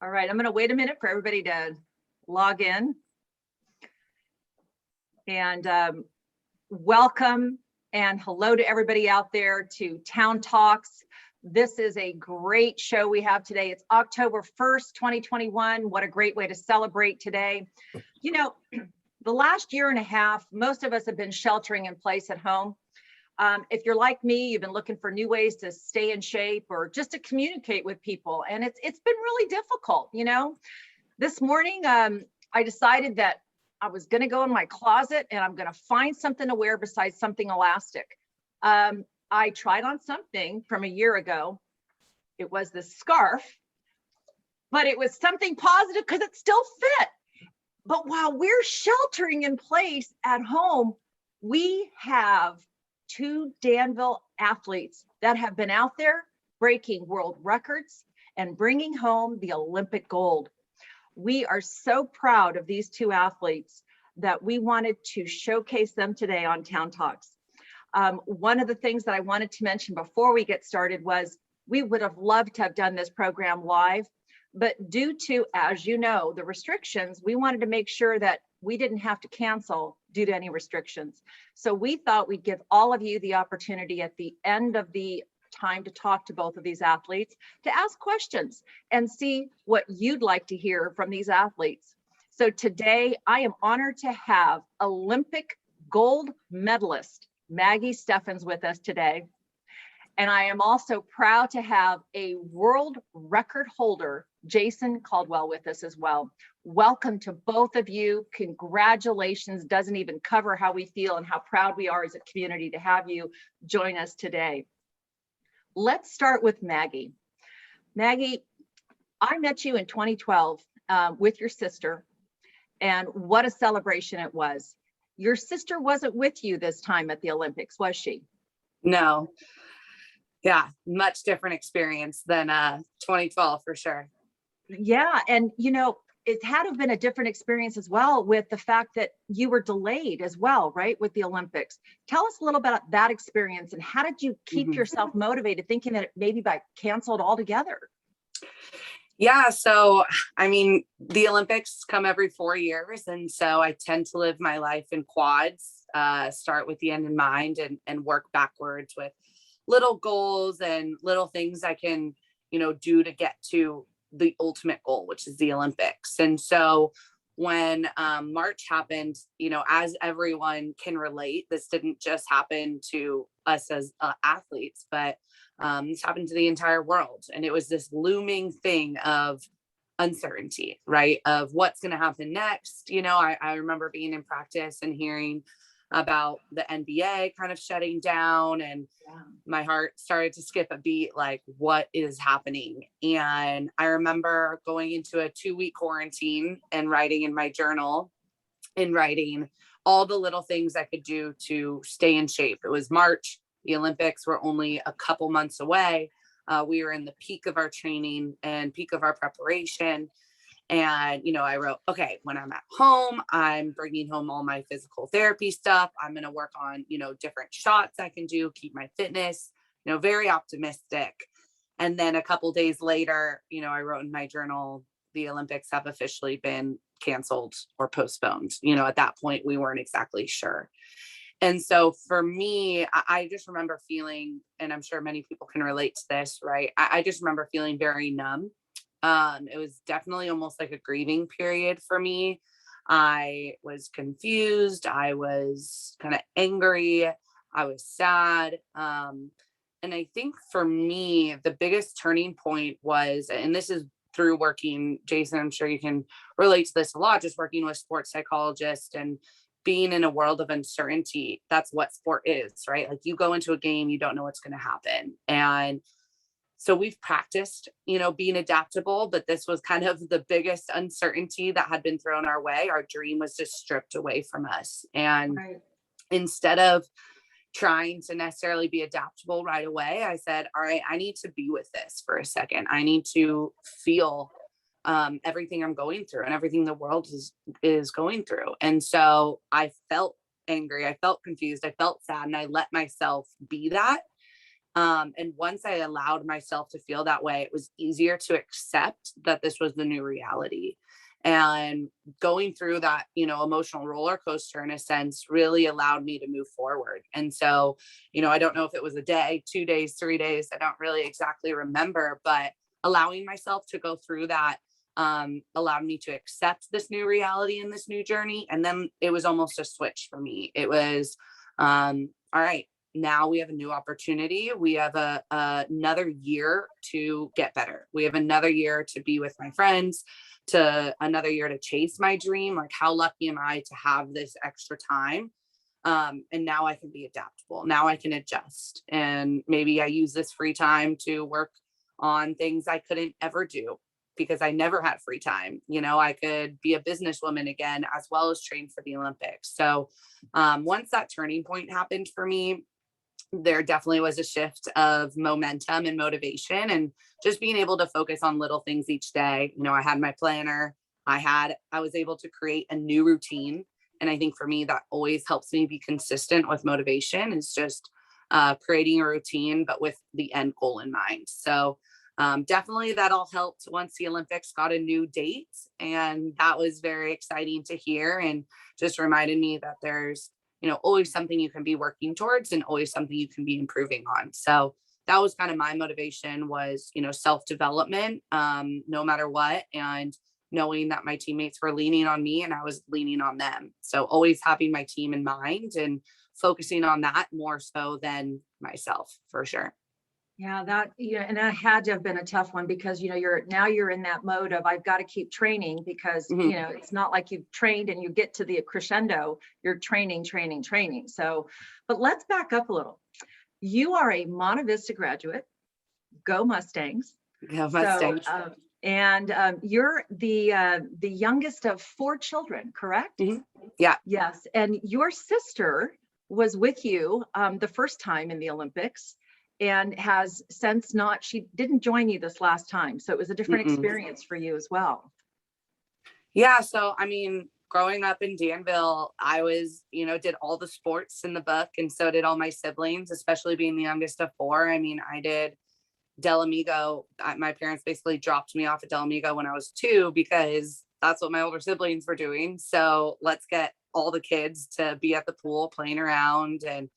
All right, I'm going to wait a minute for everybody to log in. And welcome and hello to everybody out there to Town Talks. This is a great show we have today. It's October 1st, 2021. What a great way to celebrate today. You know, the last year and a half, most of us have been sheltering in place at home. If you're like me, you've been looking for new ways to stay in shape or just to communicate with people. And it's been really difficult, you know. This morning, I decided that I was going to go in my closet and I'm going to find something to wear besides something elastic. I tried on something from a year ago. It was this scarf, but it was something positive because it still fit. But while we're sheltering in place at home, we have two Danville athletes that have been out there breaking world records and bringing home the Olympic gold. We are so proud of these two athletes that we wanted to showcase them today on Town Talks. One of the things that I wanted to mention before we get started was we would have loved to have done this program live, but due to, as you know, the restrictions, we wanted to make sure that we didn't have to cancel due to any restrictions. So we thought we'd give all of you the opportunity at the end of the time to talk to both of these athletes, to ask questions and see what you'd like to hear from these athletes. So today I am honored to have Olympic gold medalist Maggie Steffens with us today. And I am also proud to have a world record holder, Jason Caldwell, with us as well. Welcome to both of you. Congratulations. Doesn't even cover how we feel and how proud we are as a community to have you join us today. Let's start with Maggie. Maggie, I met you in 2012 with your sister, and what a celebration it was. Your sister wasn't with you this time at the Olympics, was she? No. Yeah, much different experience than 2012 for sure. Yeah, and you know, it had to have been a different experience as well with the fact that you were delayed as well, right, with the Olympics. Tell us a little bit about that experience and how did you keep yourself motivated thinking that it maybe got canceled altogether? Yeah, so I mean, the Olympics come every 4 years, and so I tend to live my life in quads, start with the end in mind and work backwards with little goals and little things I can, do to get to the ultimate goal, which is the Olympics. And so when March happened, as everyone can relate, this didn't just happen to us as athletes, but this happened to the entire world. And it was this looming thing of uncertainty, right? Of what's going to happen next. I remember being in practice and hearing about the NBA kind of shutting down, and my heart started to skip a beat, like what is happening? And I remember going into a 2-week quarantine and writing in my journal and writing all the little things I could do to stay in shape. It was March. The Olympics were only a couple months away. We were in the peak of our training and peak of our preparation. And, I wrote, okay, when I'm at home, I'm bringing home all my physical therapy stuff. I'm going to work on, different shots I can do, keep my fitness, very optimistic. And then a couple days later, I wrote in my journal, the Olympics have officially been canceled or postponed. At that point, we weren't exactly sure. And so for me, I just remember feeling, and I'm sure many people can relate to this, right? I just remember feeling very numb. It was definitely almost like a grieving period for me. I was confused. I was kind of angry. I was sad. And I think for me, the biggest turning point was, and this is through working, Jason, I'm sure you can relate to this a lot, just working with sports psychologists and being in a world of uncertainty. That's what sport is, right? Like you go into a game, you don't know what's going to happen. And so we've practiced, being adaptable, but this was kind of the biggest uncertainty that had been thrown our way. Our dream was just stripped away from us. And instead of trying to necessarily be adaptable right away, I said, all right, I need to be with this for a second. I need to feel everything I'm going through and everything the world is going through. And so I felt angry. I felt confused. I felt sad, and I let myself be that. And once I allowed myself to feel that way, it was easier to accept that this was the new reality. And going through that, emotional roller coaster in a sense really allowed me to move forward. And so, I don't know if it was a day, 2 days, 3 days, I don't really exactly remember, but allowing myself to go through that allowed me to accept this new reality and this new journey. And then it was almost a switch for me. It was, all right, now we have a new opportunity. We have another year to get better. We have another year to be with my friends, to another year to chase my dream. Like, how lucky am I to have this extra time? And now I can be adaptable. Now I can adjust. And maybe I use this free time to work on things I couldn't ever do because I never had free time. I could be a businesswoman again, as well as train for the Olympics. So once that turning point happened for me, there definitely was a shift of momentum and motivation, and just being able to focus on little things each day. I had my planner. I was able to create a new routine. And I think for me, that always helps me be consistent with motivation, is just creating a routine, but with the end goal in mind. So definitely that all helped once the Olympics got a new date. And that was very exciting to hear, and just reminded me that there's always something you can be working towards and always something you can be improving on. So that was kind of my motivation, was, self-development, no matter what. And knowing that my teammates were leaning on me and I was leaning on them. So always having my team in mind and focusing on that more so than myself, for sure. Yeah, and that had to have been a tough one because, you're in that mode of, I've got to keep training because, Mhm. it's not like you've trained and you get to the crescendo, you're training, training, training. So, but let's back up a little. You are a Monte Vista graduate, go Mustangs. Yeah, So, Mustangs. you're the youngest of 4 children, correct? Mhm. Yeah. Yes. And your sister was with you the first time in the Olympics and has since she didn't join you this last time. So it was a different Mm-mm. experience for you as well. Yeah. So, growing up in Danville, I was, did all the sports in the book, and so did all my siblings, especially being the youngest of 4. I did Del Amigo. My parents basically dropped me off at Del Amigo when I was 2 because that's what my older siblings were doing. So let's get all the kids to be at the pool playing around, and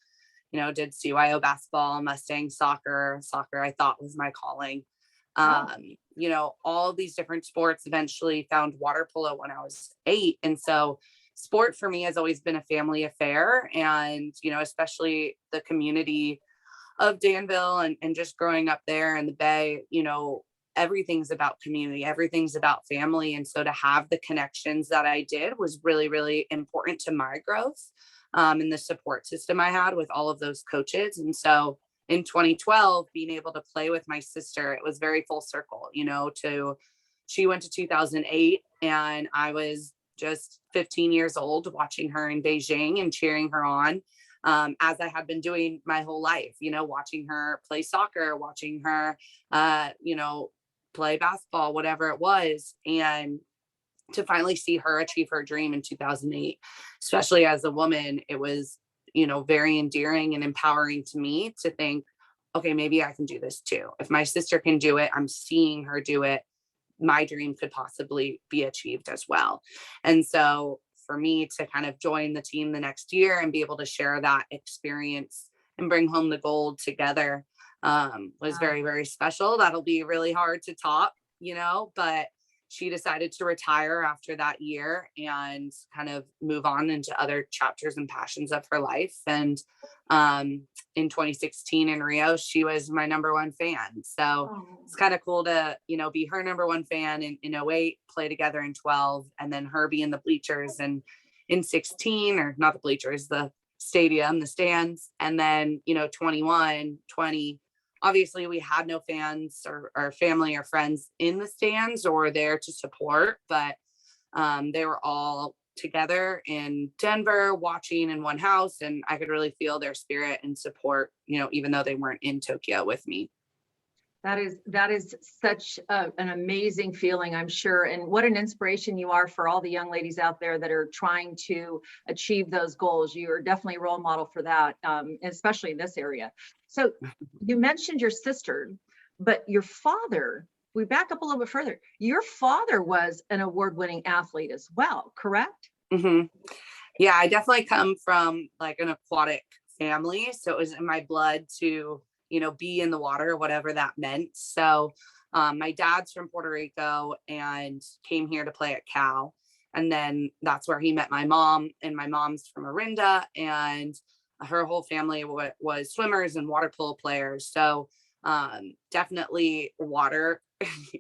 did CYO basketball, Mustang soccer. Soccer I thought was my calling. Oh, All of these different sports. Eventually found water polo when I was 8. And so sport for me has always been a family affair. And, especially the community of Danville, and just growing up there in the Bay, everything's about community, everything's about family. And so to have the connections that I did was really, really important to my growth, and the support system I had with all of those coaches. And so in 2012, being able to play with my sister, it was very full circle, she went to 2008 and I was just 15 years old, watching her in Beijing and cheering her on, as I had been doing my whole life, watching her play soccer, watching her, play basketball, whatever it was. And to finally see her achieve her dream in 2008, especially as a woman, it was, very endearing and empowering to me to think, okay, maybe I can do this too. If my sister can do it, I'm seeing her do it, my dream could possibly be achieved as well. And so for me to kind of join the team the next year and be able to share that experience and bring home the gold together, was wow. very, very special. That'll be really hard to top, but she decided to retire after that year and kind of move on into other chapters and passions of her life. And in 2016 in Rio, she was my number 1 fan. So Oh, it's kind of cool to, be her number 1 fan in 08, play together in 12, and then her be in the bleachers and in 16, or not the bleachers, the stadium, the stands. And then, 21, 20, obviously we had no fans or family or friends in the stands or there to support, but they were all together in Denver watching in one house, and I could really feel their spirit and support, even though they weren't in Tokyo with me. that is such an amazing feeling, I'm sure. And what an inspiration you are for all the young ladies out there that are trying to achieve those goals. You are definitely a role model for that, especially in this area. So you mentioned your sister, but your father, we back up a little bit further. Your father was an award-winning athlete as well, correct? Hmm. Yeah, I definitely come from like an aquatic family. So it was in my blood to, be in the water, whatever that meant. So my dad's from Puerto Rico and came here to play at Cal. And then that's where he met my mom, and my mom's from Orinda, and her whole family was swimmers and water polo players. So definitely water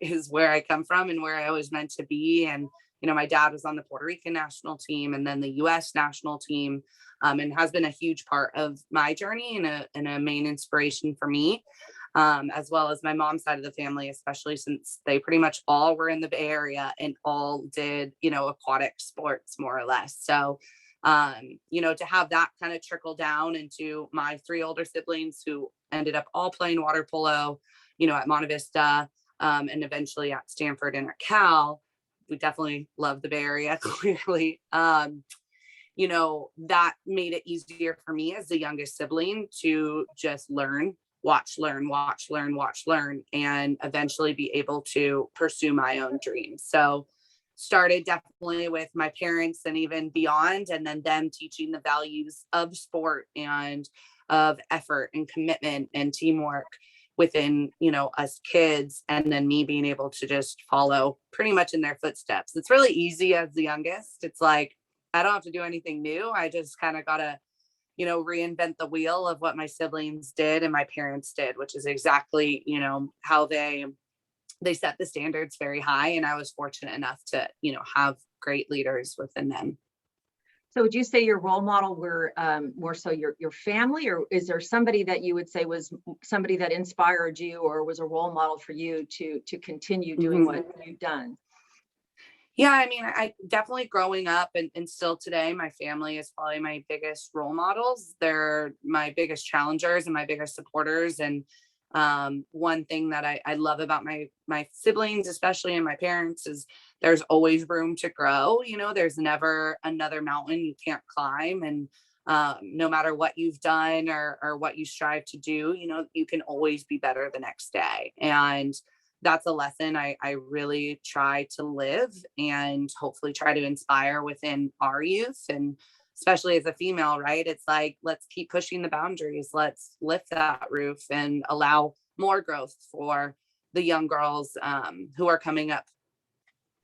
is where I come from and where I was meant to be. And my dad was on the Puerto Rican national team and then the US national team, and has been a huge part of my journey and a main inspiration for me, as well as my mom's side of the family, especially since they pretty much all were in the Bay Area and all did, aquatic sports more or less. So, to have that kind of trickle down into my three older siblings who ended up all playing water polo, at Monte Vista, and eventually at Stanford and at Cal. We definitely love the Bay Area, clearly. That made it easier for me as the youngest sibling to just learn, watch, learn, watch, learn, watch, learn, and eventually be able to pursue my own dreams. So started definitely with my parents and even beyond, and then them teaching the values of sport and of effort and commitment and teamwork within, us kids, and then me being able to just follow pretty much in their footsteps. It's really easy as the youngest. It's like, I don't have to do anything new. I just kind of got to, reinvent the wheel of what my siblings did and my parents did, which is exactly, how they set the standards very high. And I was fortunate enough to, have great leaders within them. So would you say your role model were more so your family, or is there somebody that you would say was somebody that inspired you or was a role model for you to continue doing what you've done? Yeah, I mean, I definitely growing up and still today, my family is probably my biggest role models. They're my biggest challengers and my biggest supporters. And one thing that I love about my siblings, especially, and my parents, is there's always room to grow. There's never another mountain you can't climb. And no matter what you've done or what you strive to do, you can always be better the next day. And that's a lesson I really try to live and hopefully try to inspire within our youth. And especially as a female, right? It's like, let's keep pushing the boundaries. Let's lift that roof and allow more growth for the young girls who are coming up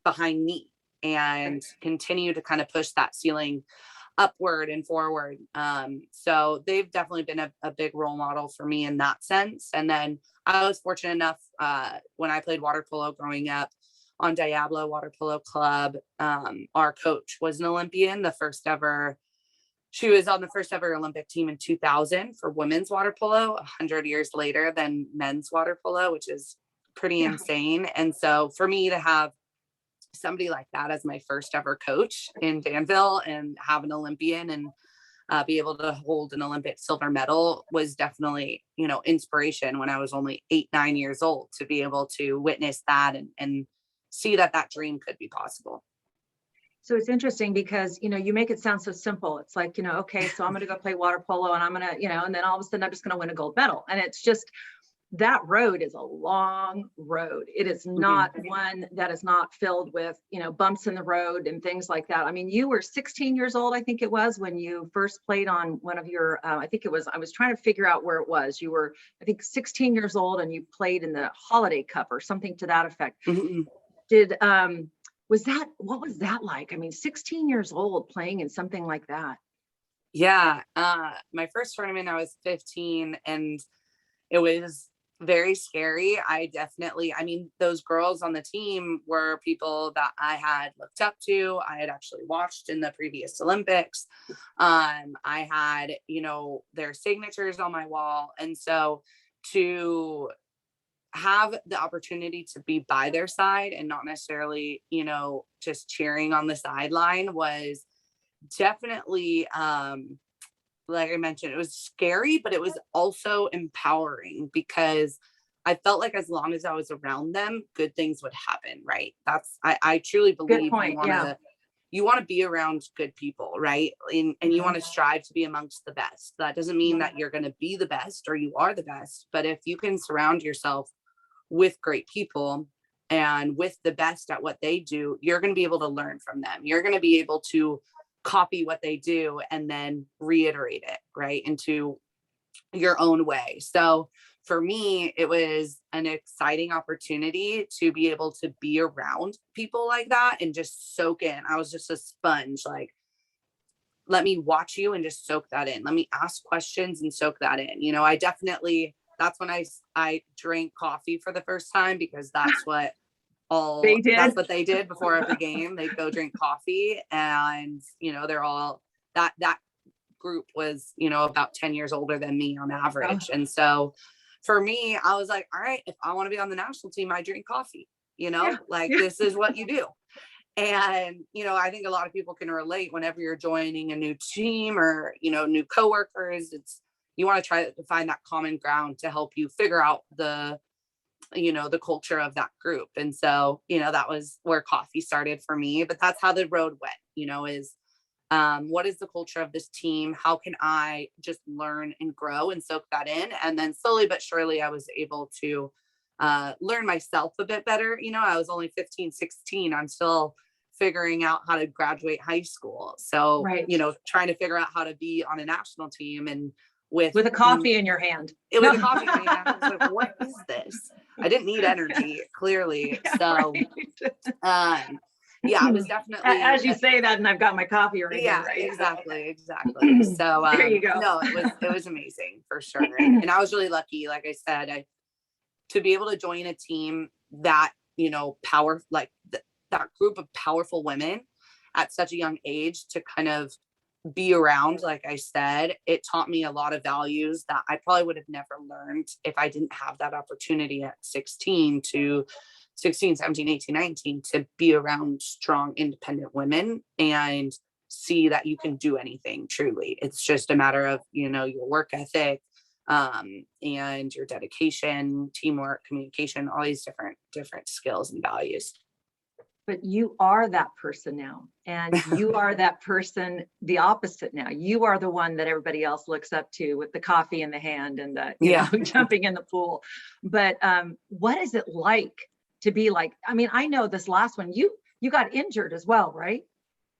behind me, and continue to kind of push that ceiling upward and forward. So they've definitely been a big role model for me in that sense. And then I was fortunate enough when I played water polo growing up on Diablo Water Polo Club. Our coach was an Olympian, she was on the first ever Olympic team in 2000 for women's water polo, 100 years later than men's water polo, which is pretty insane. And so for me to have somebody like that as my first ever coach in Danville and have an Olympian and be able to hold an Olympic silver medal was definitely, inspiration when I was only 8-9 years old, to be able to witness that and see that dream could be possible. So it's interesting because, you make it sound so simple. It's like, okay, so I'm going to go play water polo and I'm going to, and then all of a sudden I'm just going to win a gold medal. And it's just, that road is a long road. It is not one that is not filled with, bumps in the road and things like that. I mean, you were 16 years old, I think it was, when you first played on one of your, I was trying to figure out where it was. You were, I think, 16 years old and you played in the Holiday Cup or something to that effect. What was that like? I mean, 16 years old playing in something like that. Yeah. My first tournament, I was 15, and it was very scary. I mean, those girls on the team were people that I had looked up to. I had actually watched in the previous Olympics. I had, their signatures on my wall. And so to have the opportunity to be by their side and not necessarily, just cheering on the sideline was definitely, like I mentioned, it was scary, but it was also empowering because I felt like as long as I was around them, good things would happen. Right. I truly believe you want to you want to be around good people, right? And you want to strive to be amongst the best. That doesn't mean that you're going to be the best or you are the best, but if you can surround yourself with great people and with the best at what they do, you're going to be able to learn from them. You're going to be able to copy what they do and then reiterate it, right, into your own way. So for me, it was an exciting opportunity to be able to be around people like that and just soak in. I was just a sponge, like, let me watch you and just soak that in. Let me ask questions and soak that in. You know, I definitely, that's when I drank coffee for the first time, because that's what that's what they did before every game. They'd go drink coffee, and, you know, they're all that group was, you know, about 10 years older than me on average. And so for me, I was like, all right, if I want to be on the national team, I drink coffee, you know, this is what you do. And, you know, I think a lot of people can relate whenever you're joining a new team or, you know, new coworkers. You want to try to find that common ground to help you figure out the culture of that group. And so, you know, that was where coffee started for me, but that's how the road went, you know, is what is the culture of this team? How can I just learn and grow and soak that in? And then slowly but surely, I was able to learn myself a bit better. You know, I was only 15, 16. I'm still figuring out how to graduate high school. So, you know, trying to figure out how to be on a national team and with a coffee in your hand. It was a coffee in my hand. I was like, what is this? I didn't need energy, clearly. So, yeah, it was definitely, as you say that, and I've got my coffee right here. Right? Exactly. So there you go. No, it was amazing for sure. And I was really lucky, like I said, to be able to join a team that, you know, that group of powerful women at such a young age, to kind of be around. Like I said, it taught me a lot of values that I probably would have never learned if I didn't have that opportunity at 16, 17, 18, 19, to be around strong, independent women and see that you can do anything truly. It's just a matter of, you know, your work ethic, and your dedication, teamwork, communication, all these different skills and values. But you are that person now, and you are that person, the opposite now. You are the one that everybody else looks up to with the coffee in the hand and the, you know, jumping in the pool. But what is it like to be like, I mean, I know this last one, you got injured as well, right?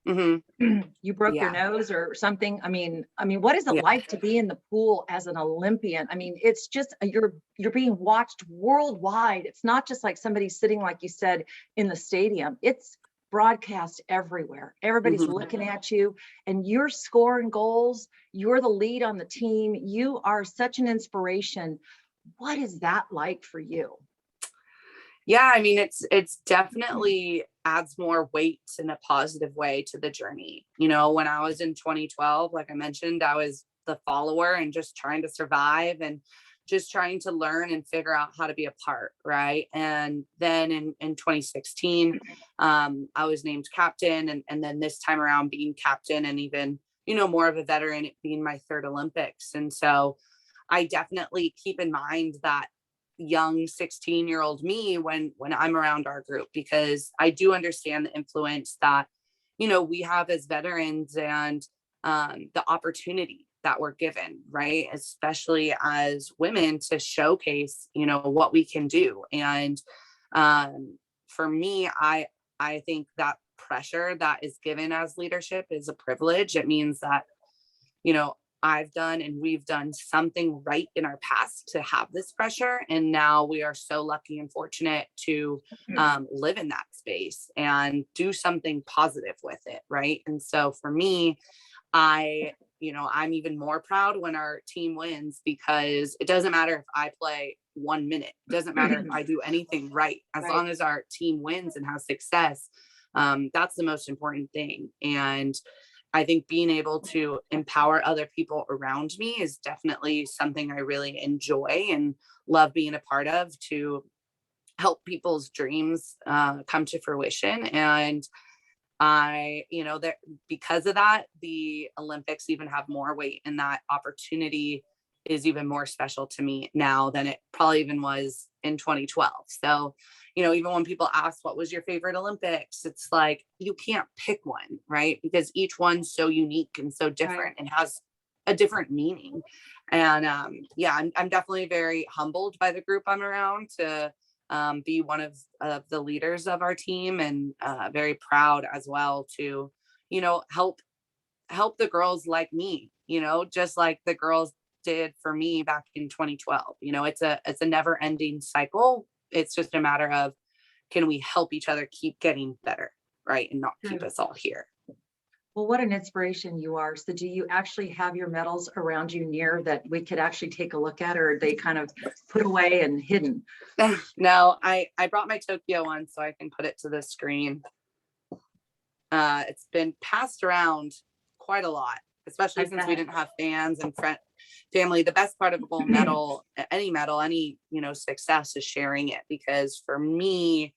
Mm-hmm. You broke your nose or something. I mean, what is it like to be in the pool as an Olympian? I mean, it's just, you're being watched worldwide. It's not just like somebody sitting, like you said, in the stadium. It's broadcast everywhere. Everybody's looking at you, and you're scoring goals. You're the lead on the team. You are such an inspiration. What is that like for you? Yeah, I mean, it's definitely adds more weight in a positive way to the journey. You know, when I was in 2012, like I mentioned, I was the follower and just trying to survive and just trying to learn and figure out how to be a part, right? And then in 2016, I was named captain, and then this time around being captain and even, you know, more of a veteran, it being my third Olympics. And so I definitely keep in mind that young 16-year-old me when I'm around our group, because I do understand the influence that, you know, we have as veterans, and the opportunity that we're given, right? Especially as women, to showcase, you know, what we can do. And for me, I think that pressure that is given as leadership is a privilege. It means that, you know, I've done and we've done something right in our past to have this pressure. And now we are so lucky and fortunate to live in that space and do something positive with it. Right. And so for me, I'm even more proud when our team wins, because it doesn't matter if I play 1 minute. It doesn't matter if I do anything right. As long as our team wins and has success, that's the most important thing. And I think being able to empower other people around me is definitely something I really enjoy and love being a part of, to help people's dreams come to fruition. And that because of that, the Olympics even have more weight, and that opportunity is even more special to me now than it probably even was in 2012. So, even when people ask what was your favorite Olympics, it's like, you can't pick one, right? Because each one's so unique and so different and has a different meaning. And I'm definitely very humbled by the group I'm around to be one of the leaders of our team, and very proud as well to, help the girls like me, just like the girls did for me back in 2012. It's a never ending cycle. It's just a matter of, can we help each other keep getting better, right? And not keep us all here. Well, what an inspiration you are. So do you actually have your medals around you near that we could actually take a look at, or are they kind of put away and hidden? No, I brought my Tokyo one so I can put it to the screen. It's been passed around quite a lot, especially since we didn't have fans and family. The best part of a gold medal, any success, is sharing it. Because for me,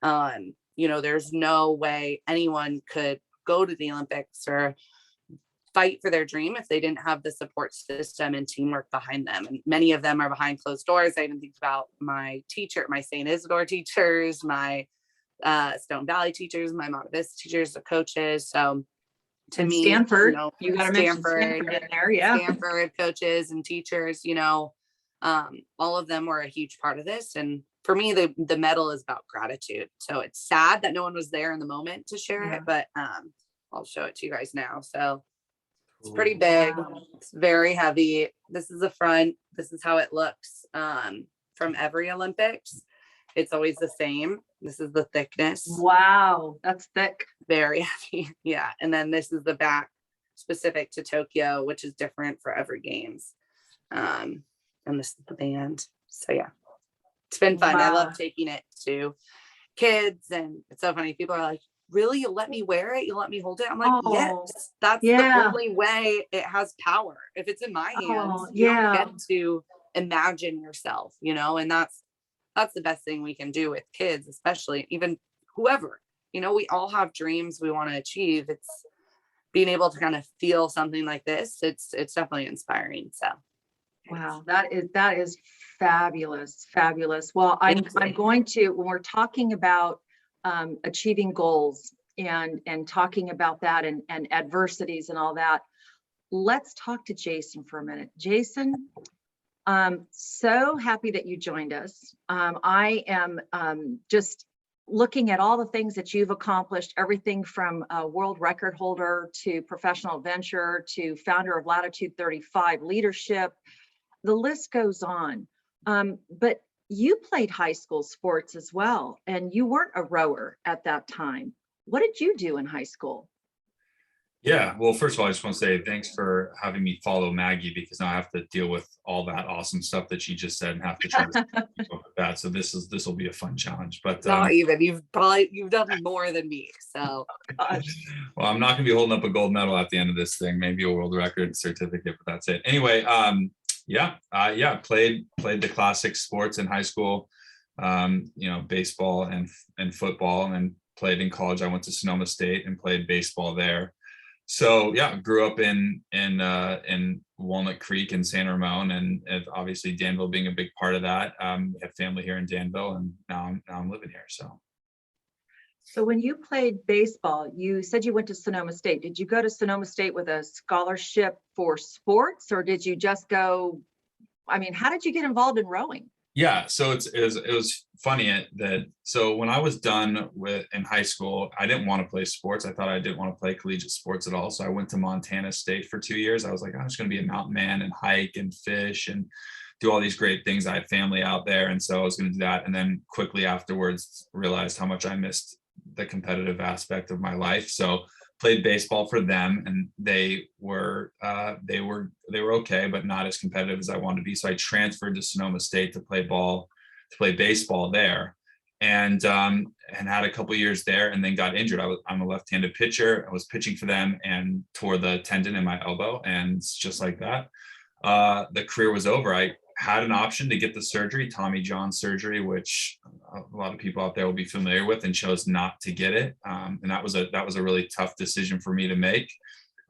there's no way anyone could go to the Olympics or fight for their dream if they didn't have the support system and teamwork behind them. And many of them are behind closed doors. I even think about my St. Isidore teachers, my Stone Valley teachers, my Monte Vista teachers, the coaches. So to me, Stanford, you got to mention Stanford in there. Yeah. Stanford coaches and teachers, all of them were a huge part of this. And for me, the medal is about gratitude. So it's sad that no one was there in the moment to share it, but I'll show it to you guys now. So it's pretty big. Wow. It's very heavy. This is the front. This is how it looks from every Olympics. It's always the same. This is the thickness. Wow, that's thick. Very heavy. Yeah. And then this is the back specific to Tokyo, which is different for every games. And this is the band. So yeah, it's been fun. Wow. I love taking it to kids, and it's so funny. People are like, really? You'll let me wear it? You'll let me hold it? I'm like, yes, that's the only way it has power. If it's in my hands, you don't get to imagine yourself, and that's the best thing we can do with kids, especially even whoever, we all have dreams we want to achieve. It's being able to kind of feel something like this. It's definitely inspiring. So. Wow, that is fabulous. Well, I'm going to, when we're talking about achieving goals and talking about that and adversities and all that, let's talk to Jason for a minute. Jason, so happy that you joined us. I am just looking at all the things that you've accomplished, everything from a world record holder to professional adventurer to founder of Latitude 35 leadership. The list goes on. But you played high school sports as well, and you weren't a rower at that time. What did you do in high school? Yeah, well, first of all, I just want to say thanks for having me follow Maggie, because now I have to deal with all that awesome stuff that she just said and have to try to keep up with that. So this will be a fun challenge. But not even, you've done more than me. So well, I'm not gonna be holding up a gold medal at the end of this thing, maybe a world record certificate, but that's it. Anyway, played the classic sports in high school, baseball and football, and played in college. I went to Sonoma State and played baseball there. So yeah, grew up in Walnut Creek and San Ramon, and obviously Danville being a big part of that. Have family here in Danville, and now I'm living here. So when you played baseball, you said you went to Sonoma State. Did you go to Sonoma State with a scholarship for sports, or did you just go? I mean, how did you get involved in rowing? Yeah, so it was funny so when I was done in high school, I didn't want to play sports. I thought I didn't want to play collegiate sports at all. So I went to Montana State for 2 years. I was like, I'm just going to be a mountain man and hike and fish and do all these great things. I had family out there, and so I was going to do that. And then quickly afterwards, realized how much I missed the competitive aspect of my life. So played baseball for them, and they were okay, but not as competitive as I wanted to be. So I transferred to Sonoma State to play baseball there, and had a couple years there, and then got injured. I'm a left-handed pitcher. I was pitching for them and tore the tendon in my elbow, and just like that, the career was over. I had an option to get the surgery, Tommy John surgery, which a lot of people out there will be familiar with, and chose not to get it. And that was a really tough decision for me to make,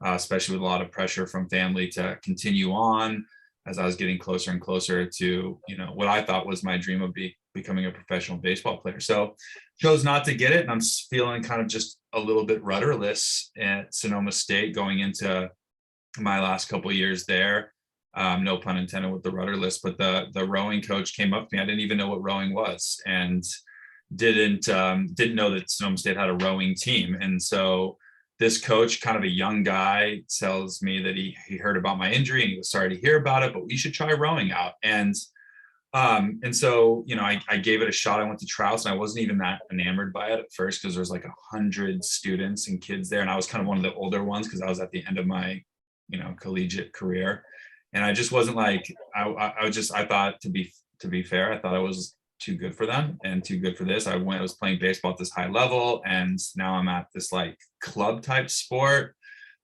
especially with a lot of pressure from family to continue on. as I was getting closer and closer to, what I thought was my dream of becoming a professional baseball player. So chose not to get it. And I'm feeling kind of just a little bit rudderless at Sonoma State going into my last couple of years there. No pun intended with the rudderless, but the rowing coach came up to me. I didn't even know what rowing was, and didn't know that Sonoma State had a rowing team. And so this coach, kind of a young guy, tells me that he heard about my injury and he was sorry to hear about it, but we should try rowing out. And so, I gave it a shot. I went to trials and I wasn't even that enamored by it at first because there's like 100 students and kids there. And I was kind of one of the older ones because I was at the end of my, collegiate career. And I just wasn't like, I thought to be fair, I thought I was too good for them and too good for this. I was playing baseball at this high level, and now I'm at this like club type sport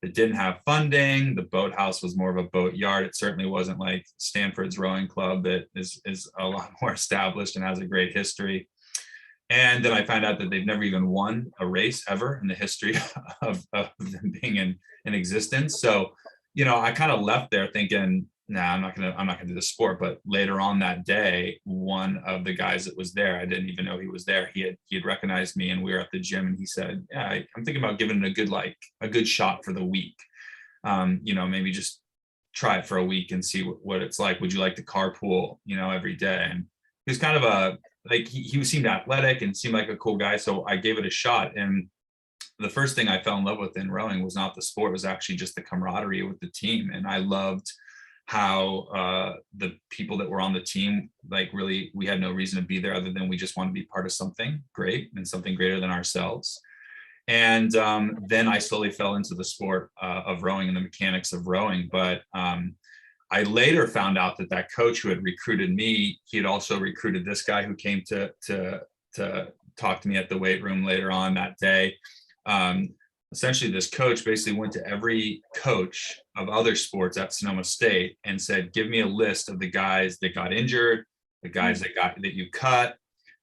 that didn't have funding. The boathouse was more of a boat yard. It certainly wasn't like Stanford's rowing club that is a lot more established and has a great history. And then I found out that they've never even won a race ever in the history of them being in existence. So, I kind of left there thinking, nah, I'm not gonna do the sport. But later on that day, one of the guys that was there, I didn't even know he was there. He had recognized me, and we were at the gym, and he said, "Yeah, I'm thinking about giving it a good shot for the week. Maybe just try it for a week and see what it's like. Would you like to carpool, every day?" And he was kind of he seemed athletic and seemed like a cool guy. So I gave it a shot, and the first thing I fell in love with in rowing was not the sport, it was actually just the camaraderie with the team. And I loved how the people that were on the team, like really, we had no reason to be there other than we just want to be part of something great and something greater than ourselves. And then I slowly fell into the sport of rowing and the mechanics of rowing. But I later found out that coach who had recruited me, he had also recruited this guy who came to talk to me at the weight room later on that day. Essentially, this coach basically went to every coach of other sports at Sonoma State and said, give me a list of the guys that got injured, the guys that you cut,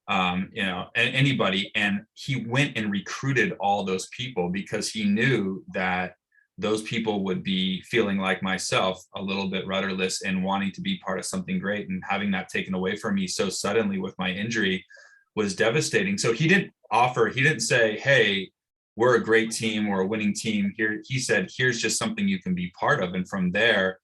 and anybody. And he went and recruited all those people because he knew that those people would be feeling like myself, a little bit rudderless and wanting to be part of something great. And having that taken away from me so suddenly with my injury was devastating. So he didn't say, hey, we're a great team, we're a winning team here. He said, here's just something you can be part of. And from there,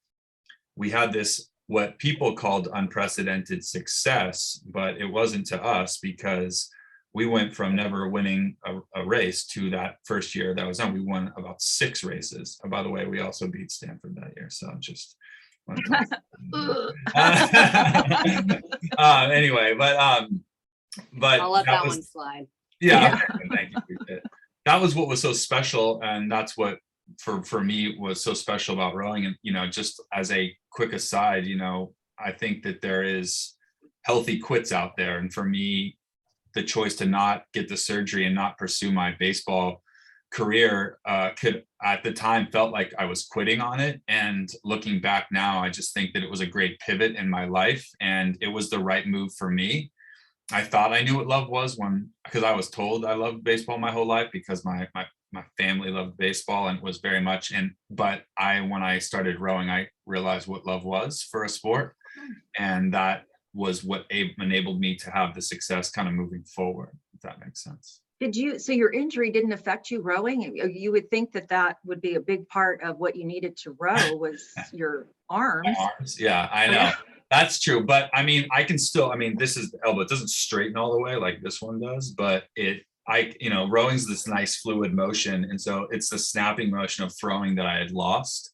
we had this, what people called unprecedented success, but it wasn't to us because we went from never winning a race to that first year that was on. We won about 6 races. By the way, we also beat Stanford that year. So just anyway, but I'll let that one slide. Yeah. Thank you. That was what was so special, and that's what for me was so special about rowing. And just as a quick aside, I think that there is healthy quits out there, and for me, the choice to not get the surgery and not pursue my baseball career could at the time felt like I was quitting on it. And looking back now, I just think that it was a great pivot in my life, and it was the right move for me. I thought I knew what love was because I was told I loved baseball my whole life because my family loved baseball and was very much but when I started rowing, I realized what love was for a sport. And that was what enabled me to have the success kind of moving forward, if that makes sense. So your injury didn't affect you rowing? You would think that would be a big part of what you needed to row was your arms. My arms. Yeah, I know. That's true. But I can still, this is the elbow. It doesn't straighten all the way like this one does, but rowing's this nice fluid motion. And so it's the snapping motion of throwing that I had lost.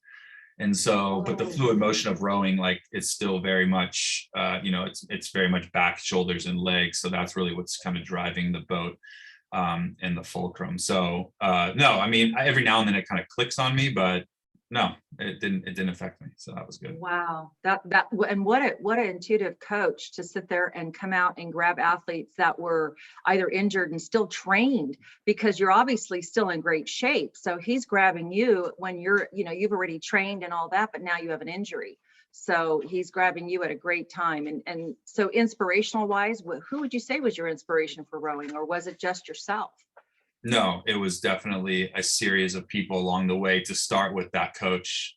And so, but the fluid motion of rowing, it's still very much, it's very much back, shoulders, and legs. So that's really what's kind of driving the boat and the fulcrum. So no, every now and then it kind of clicks on me, but no, it didn't affect me. So that was good. Wow. And what an intuitive coach to sit there and come out and grab athletes that were either injured and still trained, because you're obviously still in great shape. So he's grabbing you when you've already trained and all that, but now you have an injury. So he's grabbing you at a great time. And so inspirational wise, who would you say was your inspiration for rowing, or was it just yourself? No, it was definitely a series of people along the way, to start with that coach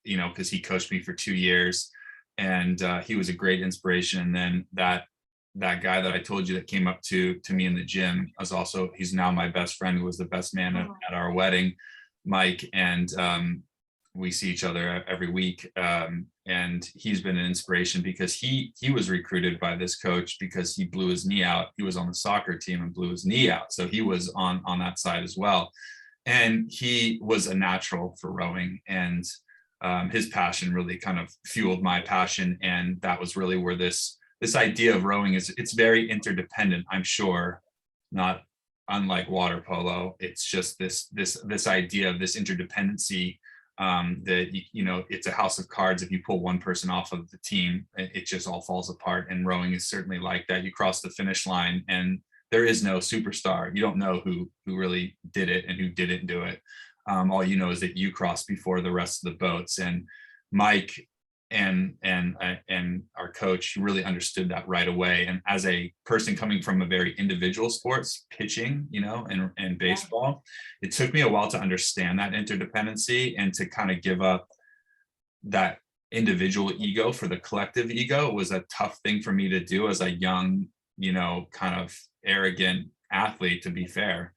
because he coached me for 2 years, and he was a great inspiration. And then that guy that I told you that came up to me in the gym he's now my best friend, who was the best man at our wedding, Mike. And we see each other every week. And he's been an inspiration because he was recruited by this coach because he blew his knee out. He was on the soccer team and blew his knee out. So he was on that side as well. And he was a natural for rowing, and his passion really kind of fueled my passion. And that was really where this idea of rowing it's very interdependent, I'm sure, not unlike water polo. It's just this idea of this interdependency, that it's a house of cards. If you pull one person off of the team, it just all falls apart. And rowing is certainly like that. You cross the finish line and there is no superstar. You don't know who really did it and who didn't do it. All you know is that you crossed before the rest of the boats. And Mike and our coach really understood that right away. And as a person coming from a very individual sports, pitching, and baseball, it took me a while to understand that interdependency and to kind of give up that individual ego for the collective ego. It was a tough thing for me to do as a young, kind of arrogant athlete, to be fair.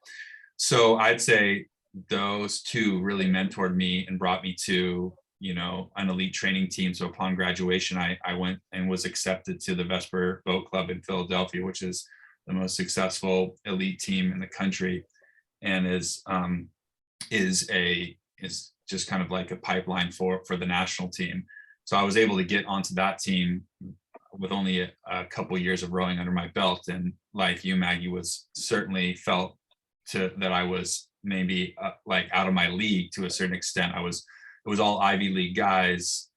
So I'd say those two really mentored me and brought me to an elite training team. So upon graduation, I went and was accepted to the Vesper Boat Club in Philadelphia, which is the most successful elite team in the country, and is just kind of like a pipeline for the national team. So I was able to get onto that team with only a couple years of rowing under my belt. And like you, Maggie, was certainly felt that I was maybe like out of my league to a certain extent. It was all Ivy League guys,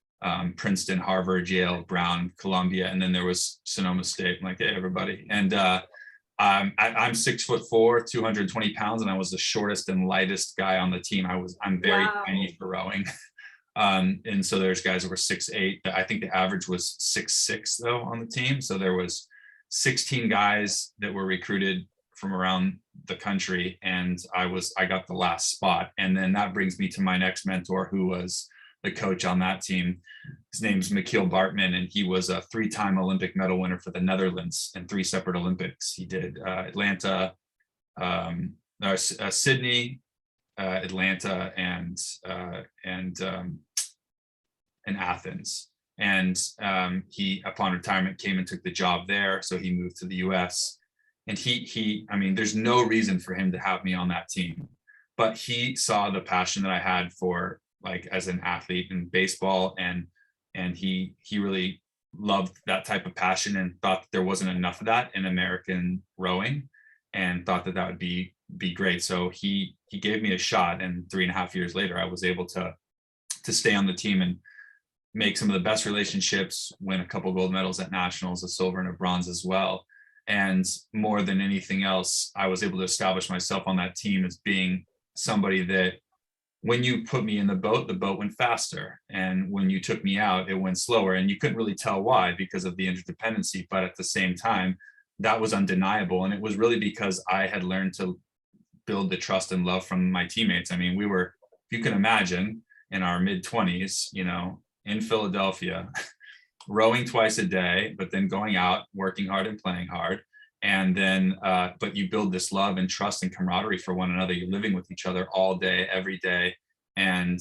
Princeton, Harvard, Yale, Brown, Columbia, and then there was Sonoma State. I'm like, hey, everybody. And I'm 6'4", 220 pounds, and I was the shortest and lightest guy on the team. I'm very tiny for rowing. And so there's guys that were 6'8". I think the average was 6'6" though on the team. So there was 16 guys that were recruited from around the country, and I got the last spot. And then that brings me to my next mentor, who was the coach on that team. His name's Michiel Bartman, and he was a 3-time Olympic medal winner for the Netherlands in 3 separate Olympics. He did Atlanta, Sydney, Atlanta, and Athens. And he, upon retirement, came and took the job there. So he moved to the US. And I mean, there's no reason for him to have me on that team, but he saw the passion that I had for, like, as an athlete in baseball, and he really loved that type of passion and thought that there wasn't enough of that in American rowing, and thought that would be great. So he gave me a shot, and 3.5 years later, I was able to stay on the team and make some of the best relationships, win a couple gold medals at nationals, a silver and a bronze as well. And more than anything else, I was able to establish myself on that team as being somebody that, when you put me in the boat went faster. And when you took me out, it went slower. And you couldn't really tell why, because of the interdependency. But at the same time, that was undeniable. And it was really because I had learned to build the trust and love from my teammates. I mean, we were, if you can imagine, in our mid-20s, in Philadelphia, rowing twice a day, but then going out, working hard and playing hard. And then, but you build this love and trust and camaraderie for one another. You're living with each other all day, every day. And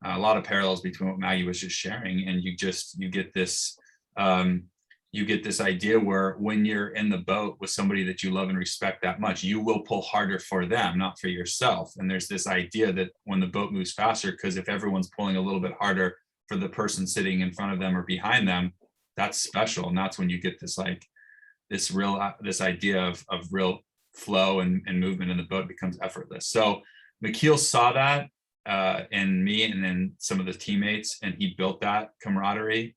a lot of parallels between what Maggie was just sharing. And you get this idea where, when you're in the boat with somebody that you love and respect that much, you will pull harder for them, not for yourself. And there's this idea that when the boat moves faster, because if everyone's pulling a little bit harder for the person sitting in front of them or behind them, that's special. And that's when you get this, like, this idea of real flow and movement in the boat becomes effortless. So Michiel saw that in me and in some of the teammates, and he built that camaraderie.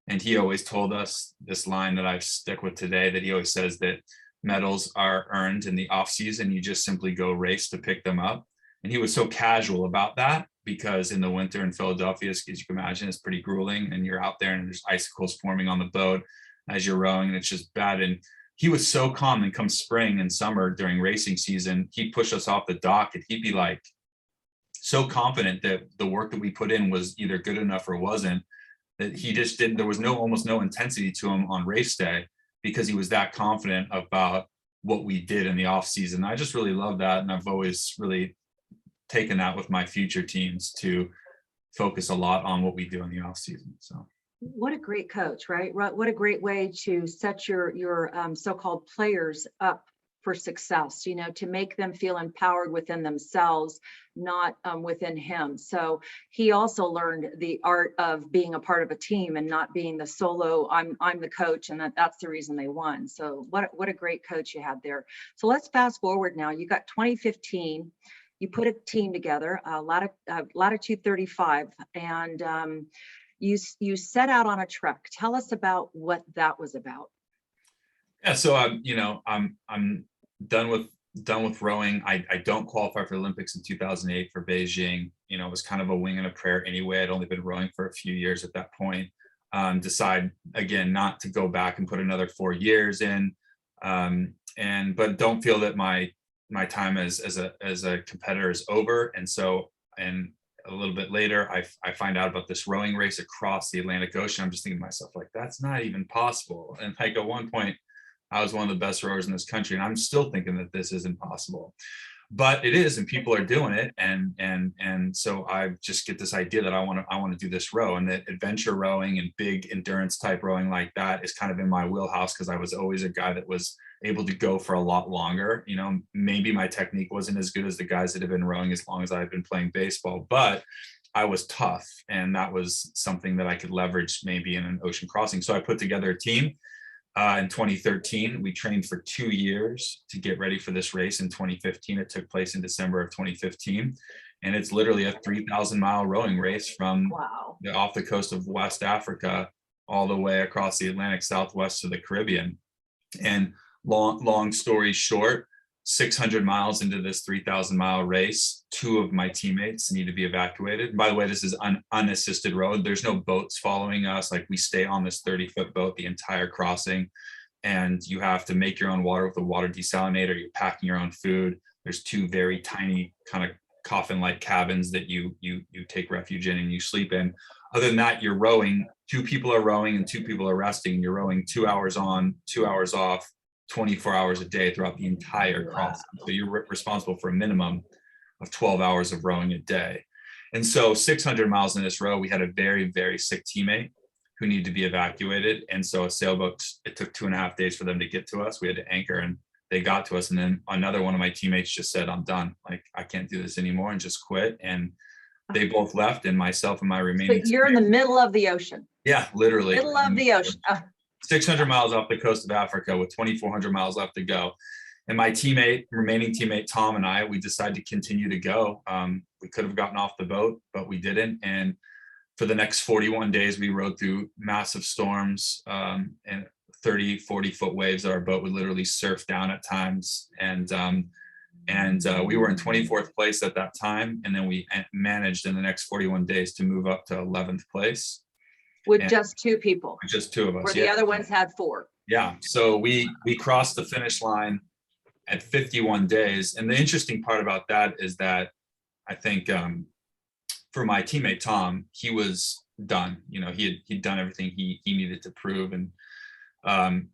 And he always told us this line that I stick with today, that he always says that medals are earned in the off season. You just simply go race to pick them up. And he was so casual about that, because in the winter in Philadelphia, as you can imagine, it's pretty grueling, and you're out there and there's icicles forming on the boat as you're rowing, and it's just bad. And he was so calm. And come spring and summer during racing season, he'd push us off the dock, and he'd be like, so confident that the work that we put in was either good enough or wasn't, that he just didn't, there was almost no intensity to him on race day because he was that confident about what we did in the off season. I just really love that. And I've always really taken that with my future teams to focus a lot on what we do in the off season. So. What a great coach, right? What a great way to set your so-called players up for success, to make them feel empowered within themselves, not within him. So he also learned the art of being a part of a team and not being the solo, I'm the coach, and that's the reason they won. So what a great coach you had there. So let's fast forward now. You got 2015, you put a team together, Latitude 35, and you set out on a trek. Tell us about what that was about. Yeah, so I'm done with rowing. I don't qualify for the Olympics in 2008 for Beijing. It was kind of a wing and a prayer anyway. I'd only been rowing for a few years at that point. Decide again not to go back and put another 4 years in, but don't feel that my time as a competitor is over. And a little bit later, I find out about this rowing race across the Atlantic Ocean. I'm just thinking to myself, like, that's not even possible. And like at one point, I was one of the best rowers in this country, and I'm still thinking that this isn't possible, but it is, and people are doing it. And so I just get this idea that I want to do this row, and that adventure rowing and big endurance type rowing like that is kind of in my wheelhouse, because I was always a guy that was able to go for a lot longer. Maybe my technique wasn't as good as the guys that have been rowing as long as I've been playing baseball, but I was tough, and that was something that I could leverage maybe in an ocean crossing. So I put together a team. In 2013, we trained for 2 years to get ready for this race. In 2015, it took place in December of 2015. And it's literally a 3,000-mile rowing race from off the coast of West Africa all the way across the Atlantic Southwest to the Caribbean. And long story short, 600 miles into this 3,000-mile race, 2 of my teammates need to be evacuated. And by the way, this is unassisted road. There's no boats following us. Like, we stay on this 30-foot boat the entire crossing, and you have to make your own water with a water desalinator. You're packing your own food. There's 2 very tiny kind of coffin-like cabins that you take refuge in and you sleep in. Other than that, you're rowing. 2 people are rowing and 2 people are resting. You're rowing 2 hours on, 2 hours off, 24 hours a day throughout the entire crossing. So you're responsible for a minimum of 12 hours of rowing a day. And so 600 miles in this row, we had a very, very sick teammate who needed to be evacuated. And so a sailboat, it took 2.5 days for them to get to us. We had to anchor, and they got to us. And then another one of my teammates just said, I'm done. Like, I can't do this anymore, and just quit. And they both left, and myself and my remaining. But you're in the middle of the ocean. Yeah, literally. Middle of the ocean. 600 miles off the coast of Africa with 2,400 miles left to go. And my remaining teammate, Tom, and I, we decided to continue to go. We could have gotten off the boat, but we didn't. And for the next 41 days, we rode through massive storms and 30, 40-foot waves that our boat would literally surf down at times. And we were in 24th place at that time. And then we managed in the next 41 days to move up to 11th place. With just 2 people. Just 2 of us. Where the other ones had 4. Yeah. So we crossed the finish line at 51 days. And the interesting part about that is that I think for my teammate, Tom, he was done. He'd done everything he needed to prove. And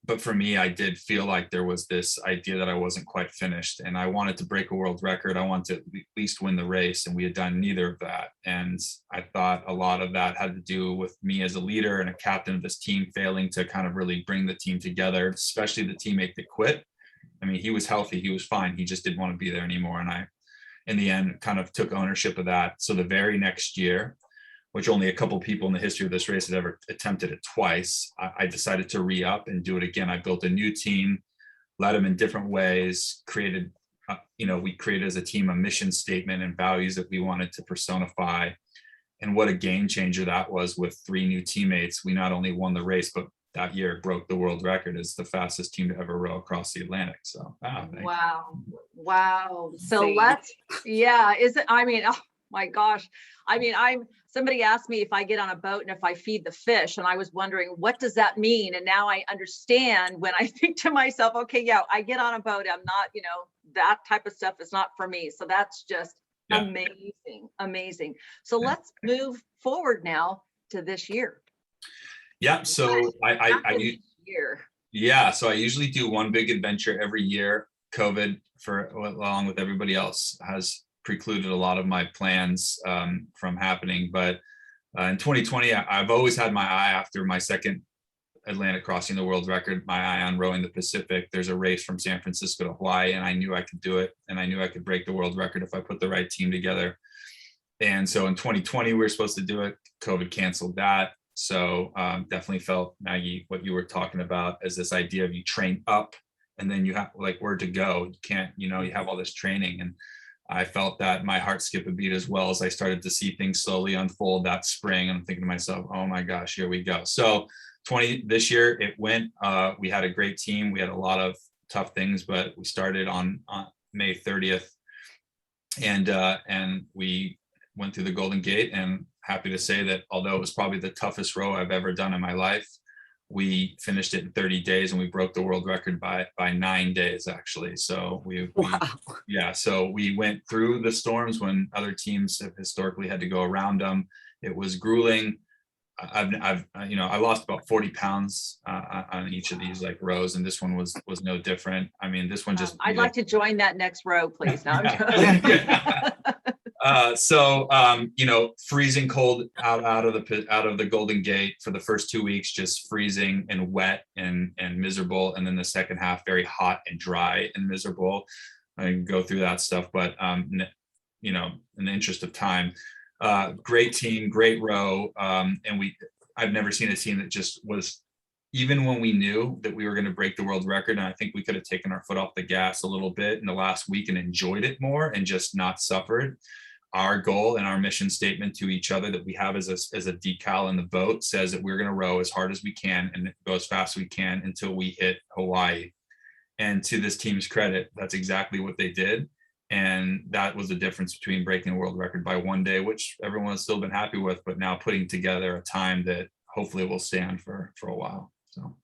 but for me, I did feel like there was this idea that I wasn't quite finished, and I wanted to break a world record. I wanted to at least win the race, and we had done neither of that. And I thought a lot of that had to do with me as a leader and a captain of this team failing to kind of really bring the team together, especially the teammate that quit. I mean, he was healthy, he was fine, he just didn't want to be there anymore. And I, in the end, kind of took ownership of that. So the very next year, which only a couple people in the history of this race had ever attempted it twice, I decided to re-up and do it again. I built a new team, led them in different ways, created, we created as a team a mission statement and values that we wanted to personify. And what a game changer that was with 3 new teammates. We not only won the race, but that year broke the world record as the fastest team to ever row across the Atlantic. So, wow. So oh my gosh. I mean, somebody asked me if I get on a boat and if I feed the fish, and I was wondering, what does that mean? And now I understand when I think to myself, okay, yeah, I get on a boat. I'm not, that type of stuff is not for me. So that's just Yeah. Amazing, amazing. So let's move forward now to this year. Yeah. So I This year. yeah. So I usually do one big adventure every year. COVID, for along with everybody else, has precluded a lot of my plans from happening. But in 2020, I've always had my eye, after my second Atlantic crossing the world record, my eye on rowing the Pacific. There's a race from San Francisco to Hawaii, and I knew I could do it, and I knew I could break the world record if I put the right team together. And so in 2020, we were supposed to do it. COVID canceled that. So definitely felt, Maggie, what you were talking about as this idea of you train up and then you have like where to go. You can't, you have all this training. And I felt that my heart skip a beat as well as I started to see things slowly unfold that spring. And I'm thinking to myself, oh my gosh, here we go. So this year it went, we had a great team. We had a lot of tough things, but we started on May 30th and we went through the Golden Gate, and happy to say that although it was probably the toughest row I've ever done in my life, we finished it in 30 days and we broke the world record by 9 days actually. So so we went through the storms when other teams have historically had to go around them. It was grueling. I lost about 40 pounds on each of these like rows, and this one was no different. I mean, this one just I'd like to join that next row, please. No, freezing cold out of the Golden Gate for the first 2 weeks, just freezing and wet and miserable, and then the second half very hot and dry and miserable. I can go through that stuff, but in the interest of time, great team, great row, and I've never seen a team that just was, even when we knew that we were going to break the world record, and I think we could have taken our foot off the gas a little bit in the last week and enjoyed it more and just not suffered. Our goal and our mission statement to each other that we have as a decal in the boat says that we're going to row as hard as we can and go as fast as we can until we hit Hawaii. And to this team's credit, that's exactly what they did. And that was the difference between breaking the world record by 1 day, which everyone has still been happy with, but now putting together a time that hopefully will stand for a while. So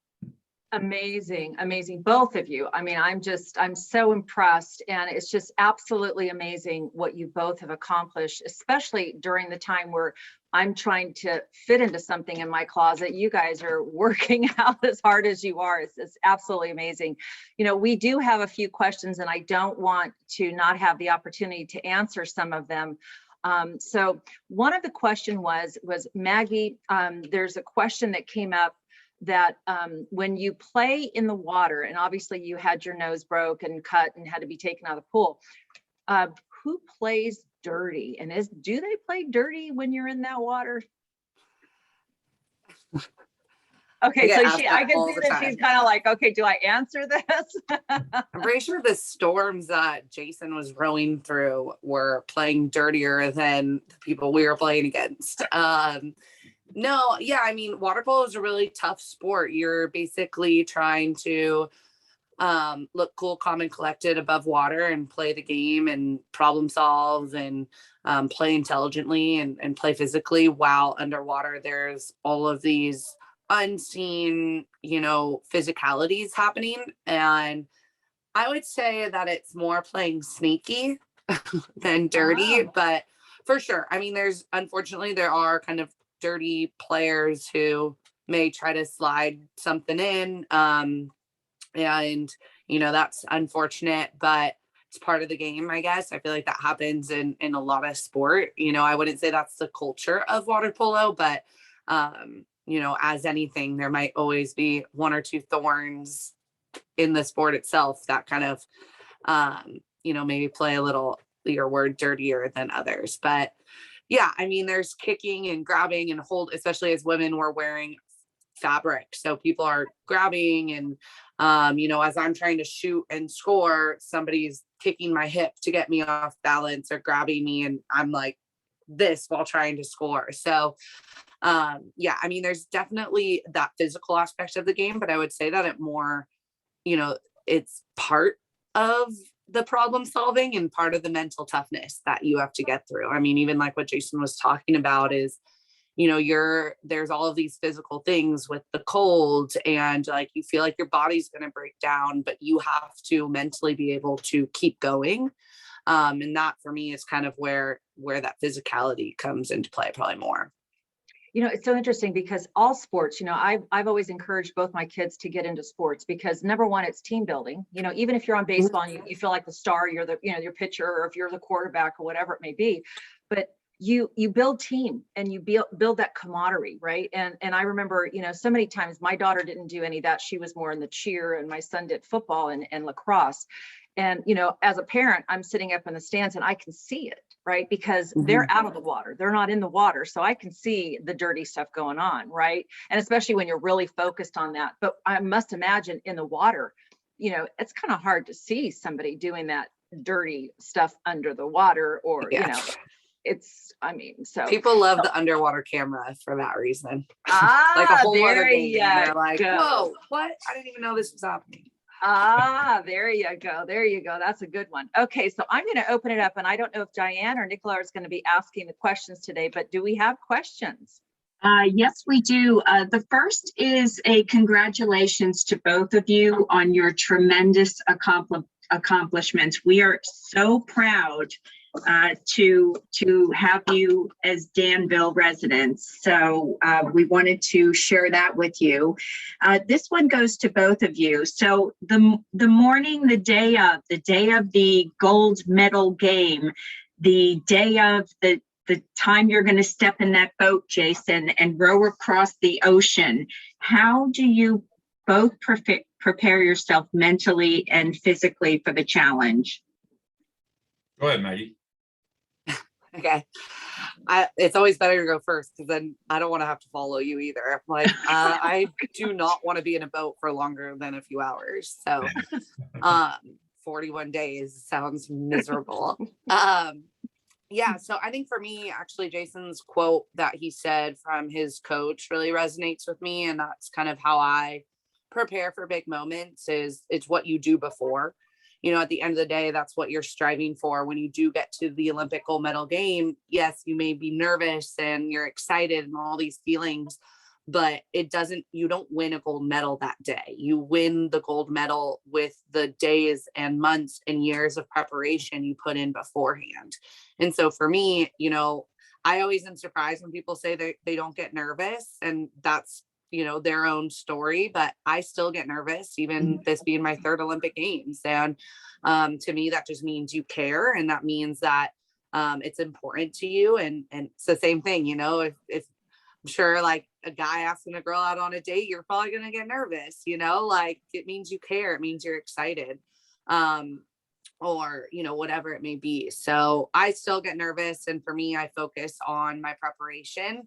amazing, amazing, both of you. I mean, I'm so impressed, and it's just absolutely amazing what you both have accomplished, especially during the time where I'm trying to fit into something in my closet. You guys are working out as hard as you are. It's absolutely amazing. We do have a few questions, and I don't want to not have the opportunity to answer some of them. So one of the question was Maggie, there's a question that came up that when you play in the water, and obviously you had your nose broke and cut and had to be taken out of the pool, who plays dirty, and do they play dirty when you're in that water? Okay, so I can see that she's kind of like, okay, do I answer this? I'm pretty sure the storms that Jason was rowing through were playing dirtier than the people we were playing against. No, yeah, I mean, water polo is a really tough sport. You're basically trying to look cool, calm, and collected above water and play the game and problem solve and play intelligently and play physically, while underwater there's all of these unseen, physicalities happening. And I would say that it's more playing sneaky than dirty, but for sure. I mean, unfortunately, there are kind of dirty players who may try to slide something in. And, that's unfortunate, but it's part of the game, I guess. I feel like that happens in a lot of sport. I wouldn't say that's the culture of water polo, but, as anything, there might always be one or two thorns in the sport itself that kind of, maybe play a little, your word, dirtier than others. But yeah, I mean, there's kicking and grabbing and hold, especially as women, we're wearing fabric. So people are grabbing and, as I'm trying to shoot and score, somebody's kicking my hip to get me off balance or grabbing me. And I'm like this while trying to score. So, yeah, I mean, there's definitely that physical aspect of the game, but I would say that it more, it's part of the problem solving and part of the mental toughness that you have to get through. I mean, even like what Jason was talking about is, there's all of these physical things with the cold and like, you feel like your body's going to break down, but you have to mentally be able to keep going. And that for me is kind of where that physicality comes into play probably more. It's so interesting because all sports, I've always encouraged both my kids to get into sports because number one, it's team building. Even if you're on baseball and you feel like the star, you're the, your pitcher, or if you're the quarterback or whatever it may be, but you build team and you build that camaraderie, right? And I remember, so many times my daughter didn't do any of that. She was more in the cheer, and my son did football and lacrosse. And, as a parent, I'm sitting up in the stands and I can see it, right? Because they're out of the water. They're not in the water. So I can see the dirty stuff going on, right? And especially when you're really focused on that. But I must imagine in the water, it's kind of hard to see somebody doing that dirty stuff under the water, or, so people love the underwater camera for that reason. Like a whole other game. They're like, whoa, what? I didn't even know this was happening. There you go. There you go. That's a good one. Okay, so I'm going to open it up, and I don't know if Diane or Nicola is going to be asking the questions today, but do we have questions? Yes, we do. The first is a congratulations to both of you on your tremendous accomplishments. We are so proud to have you as Danville residents. So we wanted to share that with you. This one goes to both of you. So the morning, the day of the gold medal game, the day of the time you're going to step in that boat, Jason, and row across the ocean, how do you both prepare yourself mentally and physically for the challenge? Go ahead, Maggie. Okay. It's always better to go first, because then I don't want to have to follow you either. Like, I do not want to be in a boat for longer than a few hours. So 41 days sounds miserable. Yeah. So I think for me, actually, Jason's quote that he said from his coach really resonates with me. And that's kind of how I prepare for big moments. It's what you do before. At the end of the day, that's what you're striving for. When you do get to the Olympic gold medal game, yes, you may be nervous and you're excited and all these feelings, but you don't win a gold medal that day. You win the gold medal with the days and months and years of preparation you put in beforehand. And so for me, I always am surprised when people say they don't get nervous, and that's their own story, but I still get nervous, even this being my third Olympic Games. And to me, that just means you care. And that means that it's important to you. And it's the same thing, if I'm sure like a guy asking a girl out on a date, you're probably going to get nervous, like it means you care. It means you're excited. Or, whatever it may be. So I still get nervous. And for me, I focus on my preparation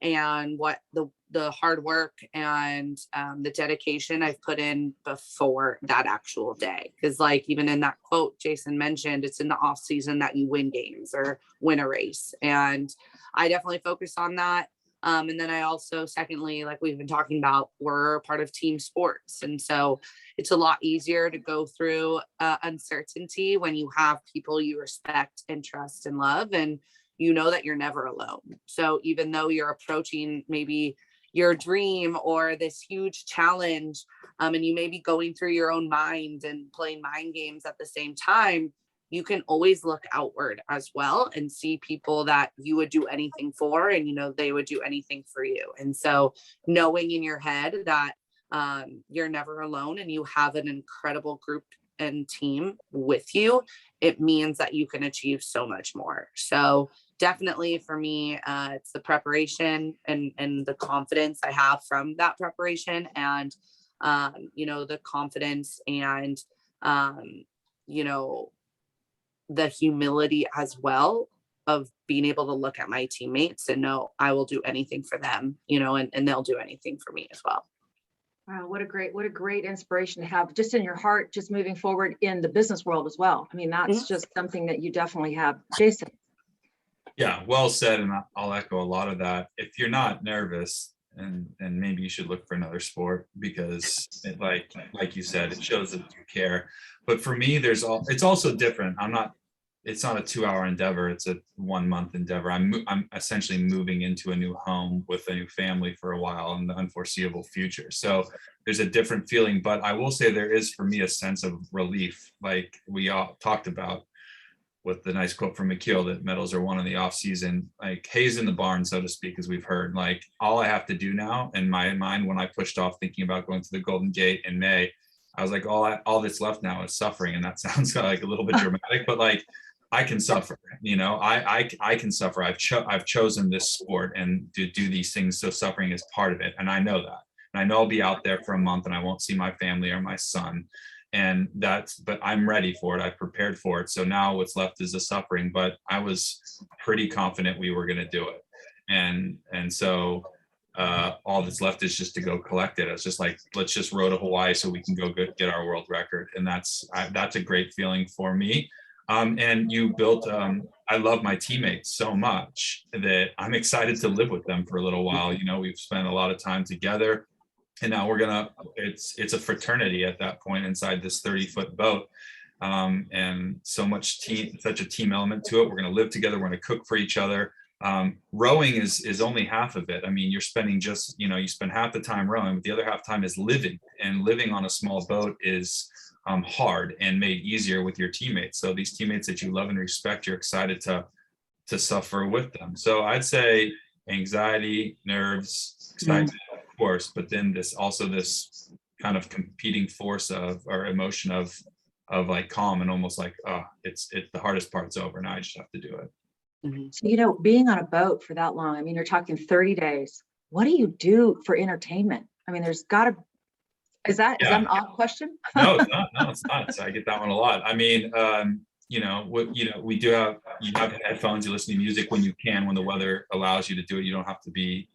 and what the hard work and the dedication I've put in before that actual day. Because like even in that quote Jason mentioned, it's in the off season that you win games or win a race. And I definitely focus on that. And then I also, secondly, like we've been talking about, we're part of team sports. And so it's a lot easier to go through uncertainty when you have people you respect and trust and love, and that you're never alone. So even though you're approaching maybe your dream or this huge challenge, and you may be going through your own mind and playing mind games at the same time, you can always look outward as well and see people that you would do anything for, and they would do anything for you. And so knowing in your head that you're never alone and you have an incredible group and team with you, it means that you can achieve so much more. So definitely for me, it's the preparation and the confidence I have from that preparation, and the confidence and the humility as well of being able to look at my teammates and know I will do anything for them, and they'll do anything for me as well. Wow, what a great inspiration to have just in your heart, just moving forward in the business world as well. I mean, that's just something that you definitely have. Jason. Yeah, well said. And I'll echo a lot of that. If you're not nervous, and maybe you should look for another sport, because it, like you said, it shows that you care. But for me, it's also different. It's not a 2-hour endeavor. It's a 1-month endeavor. I'm essentially moving into a new home with a new family for a while in the unforeseeable future. So there's a different feeling, but I will say there is for me a sense of relief, like we all talked about. with the nice quote from McKeel that medals are won in the off season, like hay's in the barn, so to speak, as we've heard. Like all I have to do now in my mind, when I pushed off thinking about going to the Golden Gate in May, I was like, all that's left now is suffering. And that sounds like a little bit dramatic, but like I can suffer, you know, I can suffer. I've chosen this sport and to do these things. So suffering is part of it. And I know that. And I know I'll be out there for a month and I won't see my family or my son. And but I'm ready for it. I've prepared for it. So now what's left is the suffering, but I was pretty confident we were going to do it. And so all that's left is just to go collect it. It's just like, let's just row to Hawaii so we can go get our world record. And that's a great feeling for me. And you built, I love my teammates so much that I'm excited to live with them for a little while. You know, we've spent a lot of time together. And now it's a fraternity at that point inside this 30-foot boat. And such a team element to it. We're going to live together. We're going to cook for each other. Rowing is only half of it. I mean, you're spending you spend half the time rowing, but the other half time is living, and living on a small boat is hard and made easier with your teammates. So these teammates that you love and respect, you're excited to suffer with them. So I'd say anxiety, nerves, excitement, of course, but then this kind of competing force or emotion of like calm and almost like, it's the hardest part's over. Now I just have to do it. Mhm. So, you know, being on a boat for that long, I mean, you're talking 30 days. What do you do for entertainment? I mean, is that an odd question? No, it's not. No, it's not. So I get that one a lot. I mean, you have headphones, you listen to music when you can, when the weather allows you to do it. You don't have to be,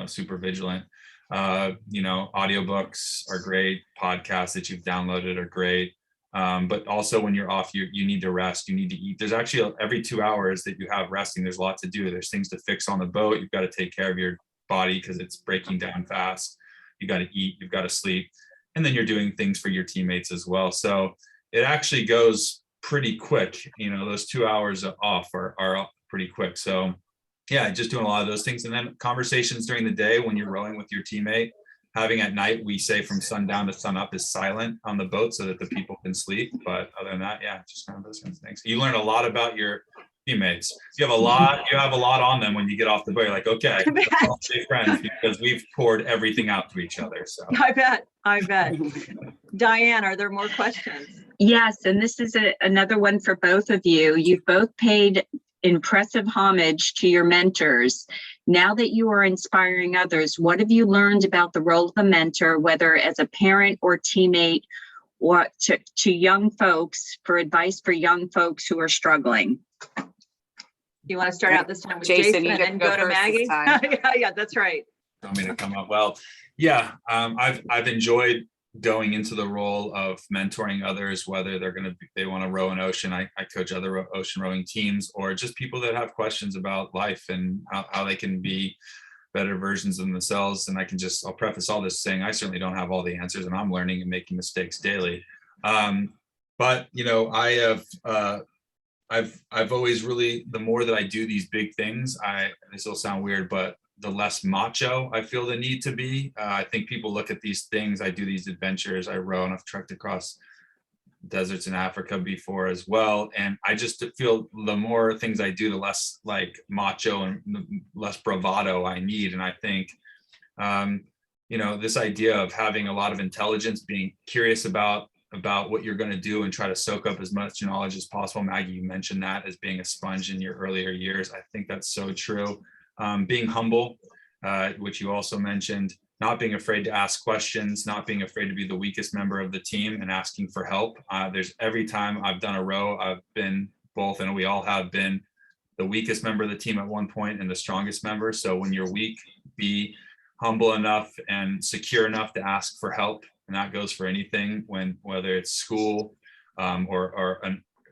super vigilant. Audiobooks are great. Podcasts that you've downloaded are great. But also when you're off, you need to rest, you need to eat. There's actually every 2 hours that you have resting, there's a lot to do. There's things to fix on the boat. You've got to take care of your body because it's breaking down fast. You got to eat, you've got to sleep. And then you're doing things for your teammates as well. So it actually goes pretty quick. Those 2 hours off are pretty quick. So yeah, just doing a lot of those things. And then conversations during the day when you're rowing with your teammate. Having at night, we say from sundown to sun up is silent on the boat so that the people can sleep. But other than that, yeah, just kind of those kinds of things. You learn a lot about your teammates. You have a lot on them when you get off the boat. You're like, okay, I'll stay friends because we've poured everything out to each other. So I bet. Diane, are there more questions? Yes, and this is another one for both of you. You've both paid impressive homage to your mentors. Now that you are inspiring others, what have you learned about the role of a mentor, whether as a parent or teammate, or to young folks, for advice for young folks who are struggling? You want to start out this time with Jason, Jason and then go to Maggie? Yeah, that's right. Want me to come up? Well, yeah, I've enjoyed going into the role of mentoring others, whether they want to row an ocean. I coach other ocean rowing teams, or just people that have questions about life and how they can be better versions of themselves. And I'll preface all this saying I certainly don't have all the answers, and I'm learning and making mistakes daily. But I've always really, the more that I do these big things, this will sound weird, but the less macho I feel the need to be. I think people look at these things. I do these adventures. I row and I've trekked across deserts in Africa before as well. And I just feel the more things I do, the less like macho and less bravado I need. And I think, this idea of having a lot of intelligence, being curious about what you're going to do and try to soak up as much knowledge as possible. Maggie, you mentioned that as being a sponge in your earlier years. I think that's so true. Being humble, which you also mentioned, not being afraid to ask questions, not being afraid to be the weakest member of the team and asking for help. Every time I've done a row, I've been both, and we all have been the weakest member of the team at one point and the strongest member. So when you're weak, be humble enough and secure enough to ask for help. And that goes for anything, whether it's school or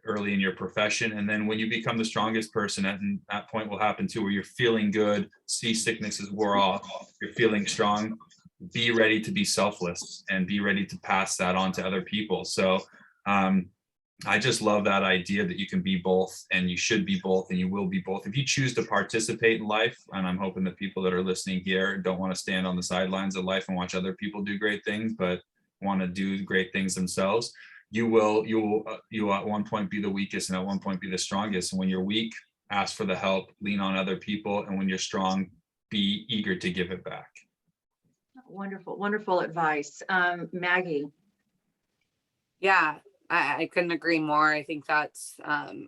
early in your profession. And then when you become the strongest person, and that point will happen too, where you're feeling good, seasickness is wore off, you're feeling strong, be ready to be selfless and be ready to pass that on to other people. So I just love that idea that you can be both, and you should be both, and you will be both if you choose to participate in life. And I'm hoping that people that are listening here don't want to stand on the sidelines of life and watch other people do great things, but want to do great things themselves. you at one point be the weakest and at one point be the strongest. And when you're weak, ask for the help, lean on other people. And when you're strong, be eager to give it back. Wonderful, wonderful advice. Maggie. Yeah, I couldn't agree more. I think that's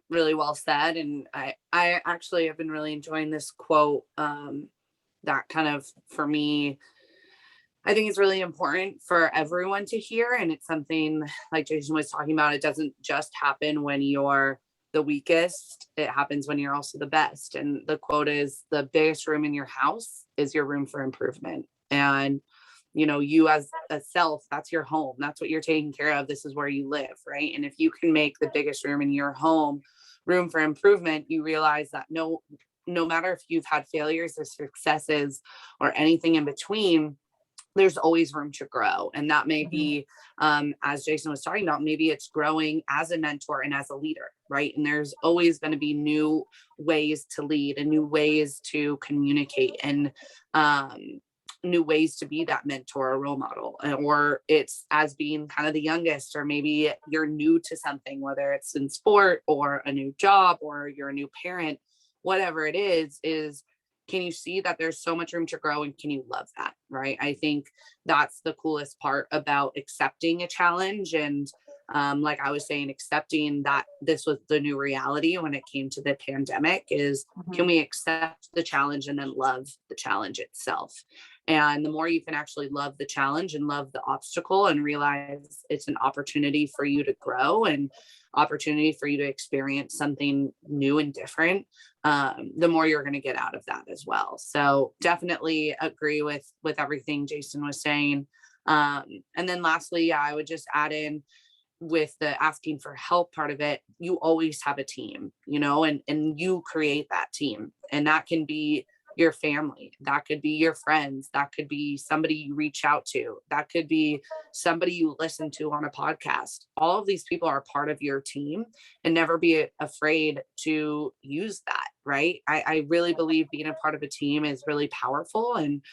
really well said. And I actually have been really enjoying this quote that kind of, for me, I think it's really important for everyone to hear. And it's something like Jason was talking about. It doesn't just happen when you're the weakest. It happens when you're also the best. And the quote is, the biggest room in your house is your room for improvement. And, you know, you as a self, that's your home. That's what you're taking care of. This is where you live, right? And if you can make the biggest room in your home room for improvement, you realize that no matter if you've had failures or successes or anything in between, there's always room to grow. And that may be, as Jason was talking about, maybe it's growing as a mentor and as a leader, right? And there's always going to be new ways to lead and new ways to communicate and new ways to be that mentor or role model. Or it's as being kind of the youngest, or maybe you're new to something, whether it's in sport or a new job or you're a new parent, whatever it is can you see that there's so much room to grow, and can you love that, right? I think that's the coolest part about accepting a challenge. And like I was saying, accepting that this was the new reality when it came to the pandemic is, can we accept the challenge and then love the challenge itself? And the more you can actually love the challenge and love the obstacle and realize it's an opportunity for you to grow and opportunity for you to experience something new and different, the more you're going to get out of that as well. So definitely agree with everything Jason was saying. And then lastly, yeah, I would just add in with the asking for help part of it. You always have a team, you know, and you create that team, and that can be your family, that could be your friends, that could be somebody you reach out to, that could be somebody you listen to on a podcast. All of these people are part of your team, and never be afraid to use that, right? I really believe being a part of a team is really powerful. And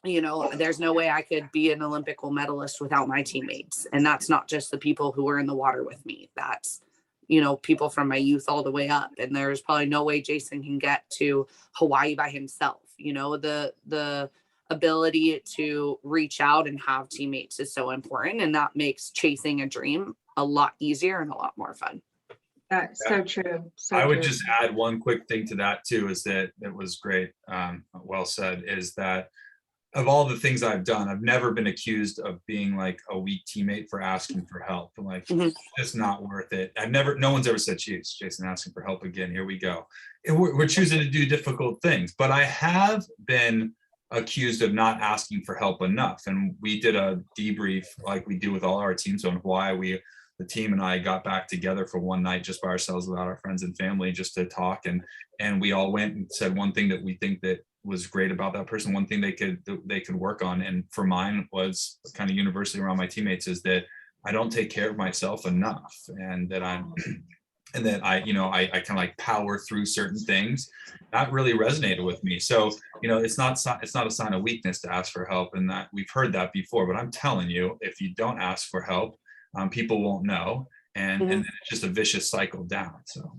you know, there's no way I could be an Olympic gold medalist without my teammates. And that's not just the people who were in the water with me. That's, you know, people from my youth all the way up. And there's probably no way Jason can get to Hawaii by himself. You know, the ability to reach out and have teammates is so important. And that makes chasing a dream a lot easier and a lot more fun. That's so true. So I would true. just add one quick thing to that too, is that it was great. Well said, is that of all the things I've done, I've never been accused of being like a weak teammate for asking for help. I'm like, it's not worth it. No one's ever said, geez, Jason asking for help again, here we go. And we're choosing to do difficult things, but I have been accused of not asking for help enough. And we did a debrief like we do with all our teams on why the team and I got back together for one night just by ourselves without our friends and family, just to talk. And we all went and said one thing that we think that was great about that person, one thing they could work on. And for mine was kind of universally around my teammates, is that I don't take care of myself enough, and that I kind of like power through certain things. That really resonated with me. So, you know, it's not a sign of weakness to ask for help, and that we've heard that before, but I'm telling you, if you don't ask for help, people won't know. And then it's just a vicious cycle down. So.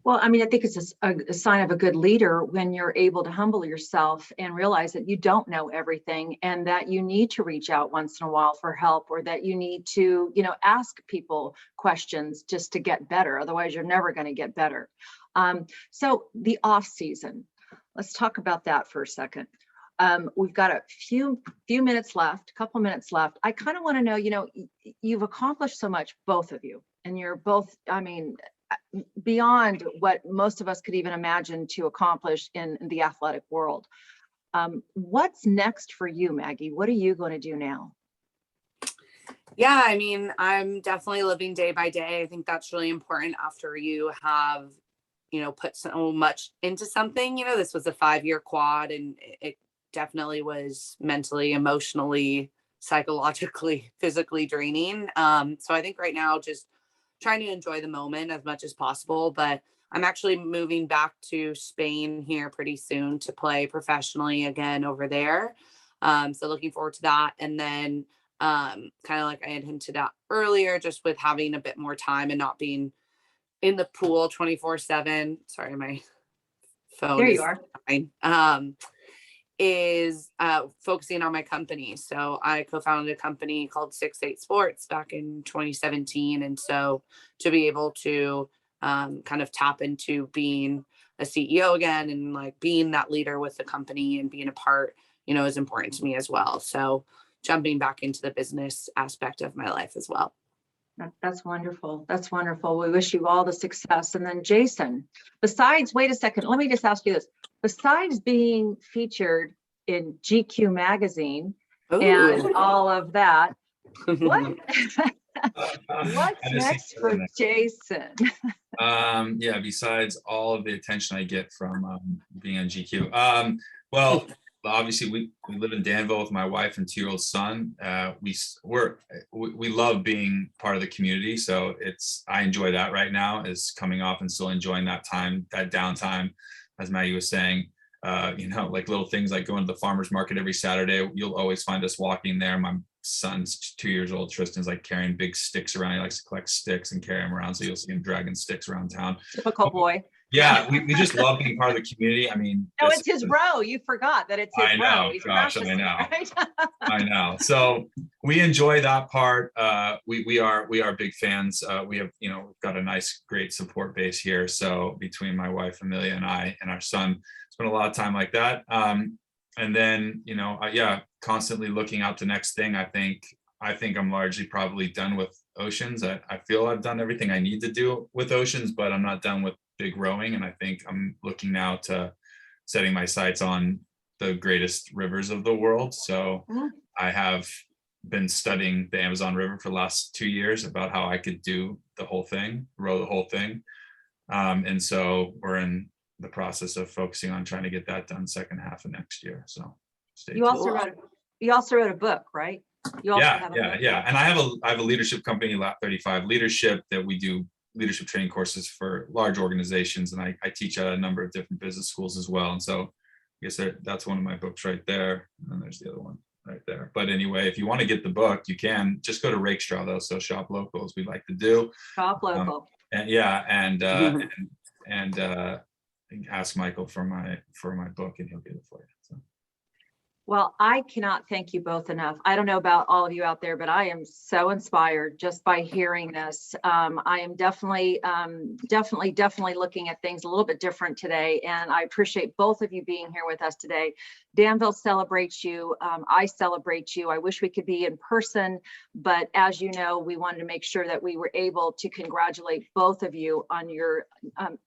Well, I mean, I think it's a sign of a good leader when you're able to humble yourself and realize that you don't know everything, and that you need to reach out once in a while for help, or that you need to, you know, ask people questions just to get better. Otherwise, you're never going to get better. So the off season, let's talk about that for a second. We've got a few minutes left, a couple minutes left. I kind of want to know, you know, you've accomplished so much, both of you, and you're both, I mean, beyond what most of us could even imagine to accomplish in the athletic world. What's next for you, Maggie? What are you going to do now? Yeah, I mean, I'm definitely living day by day. I think that's really important after you have, you know, put so much into something. You know, this was a 5-year quad, and it definitely was mentally, emotionally, psychologically, physically draining. So I think right now, just trying to enjoy the moment as much as possible. But I'm actually moving back to Spain here pretty soon to play professionally again over there. So looking forward to that. And then kind of like I had hinted at earlier, just with having a bit more time and not being in the pool 24/7. Sorry, my phone There is you are. fine. Is focusing on my company. So I co-founded a company called 6-8 Sports back in 2017. And so to be able to kind of tap into being a CEO again and like being that leader with the company and being a part, is important to me as well. So jumping back into the business aspect of my life as well. That's wonderful. That's wonderful. We wish you all the success. And then Jason, wait a second, let me just ask you this. Besides being featured in GQ magazine and all of that, what's next for Jason? Besides all of the attention I get from being on GQ. Well, obviously we live in Danville with my wife and 2-year-old son. We love being part of the community. So I enjoy that right now, is coming off and still enjoying that time, that downtime, as Maggie was saying, like little things like going to the farmer's market every Saturday. You'll always find us walking there. My son's 2 years old. Tristan's like carrying big sticks around. He likes to collect sticks and carry them around. So you'll see him dragging sticks around town. Typical boy. Yeah, we just love being part of the community. I mean, no, it's his row. You forgot that it's his row. I know, gosh, I know. Right? I know. So we enjoy that part. We are big fans. We have, we've got a nice, great support base here. So between my wife Amelia and I and our son, spend a lot of time like that. And then, constantly looking out the next thing. I think I'm largely probably done with Oceans. I feel I've done everything I need to do with Oceans, but I'm not done with big rowing. And I think I'm looking now to setting my sights on the greatest rivers of the world. So I have been studying the Amazon River for the last 2 years about how I could do the whole thing, row the whole thing. And so we're in the process of focusing on trying to get that done second half of next year. So stay tuned. You also wrote a book, right? You also have a book. And I have a leadership company, Lap 35 Leadership, that we do leadership training courses for large organizations, and I teach at a number of different business schools as well. And so I guess that's one of my books right there, and then there's the other one right there. But anyway, if you want to get the book, you can just go to Rakestraw, though. So shop local, as we like to do. Shop local. And ask Michael for my book, and he'll get it for you. So. Well, I cannot thank you both enough. I don't know about all of you out there, but I am so inspired just by hearing this. I am definitely looking at things a little bit different today. And I appreciate both of you being here with us today. Danville celebrates you. I celebrate you. I wish we could be in person, but as you know, we wanted to make sure that we were able to congratulate both of you on your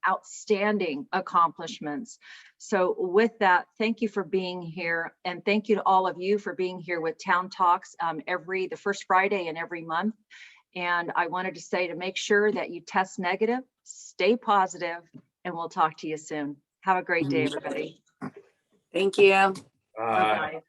outstanding accomplishments. So with that, thank you for being here, and thank you to all of you for being here with Town Talks the first Friday in every month. And I wanted to say to make sure that you test negative, stay positive, and we'll talk to you soon. Have a great day, everybody. Thank you. Bye. Bye-bye.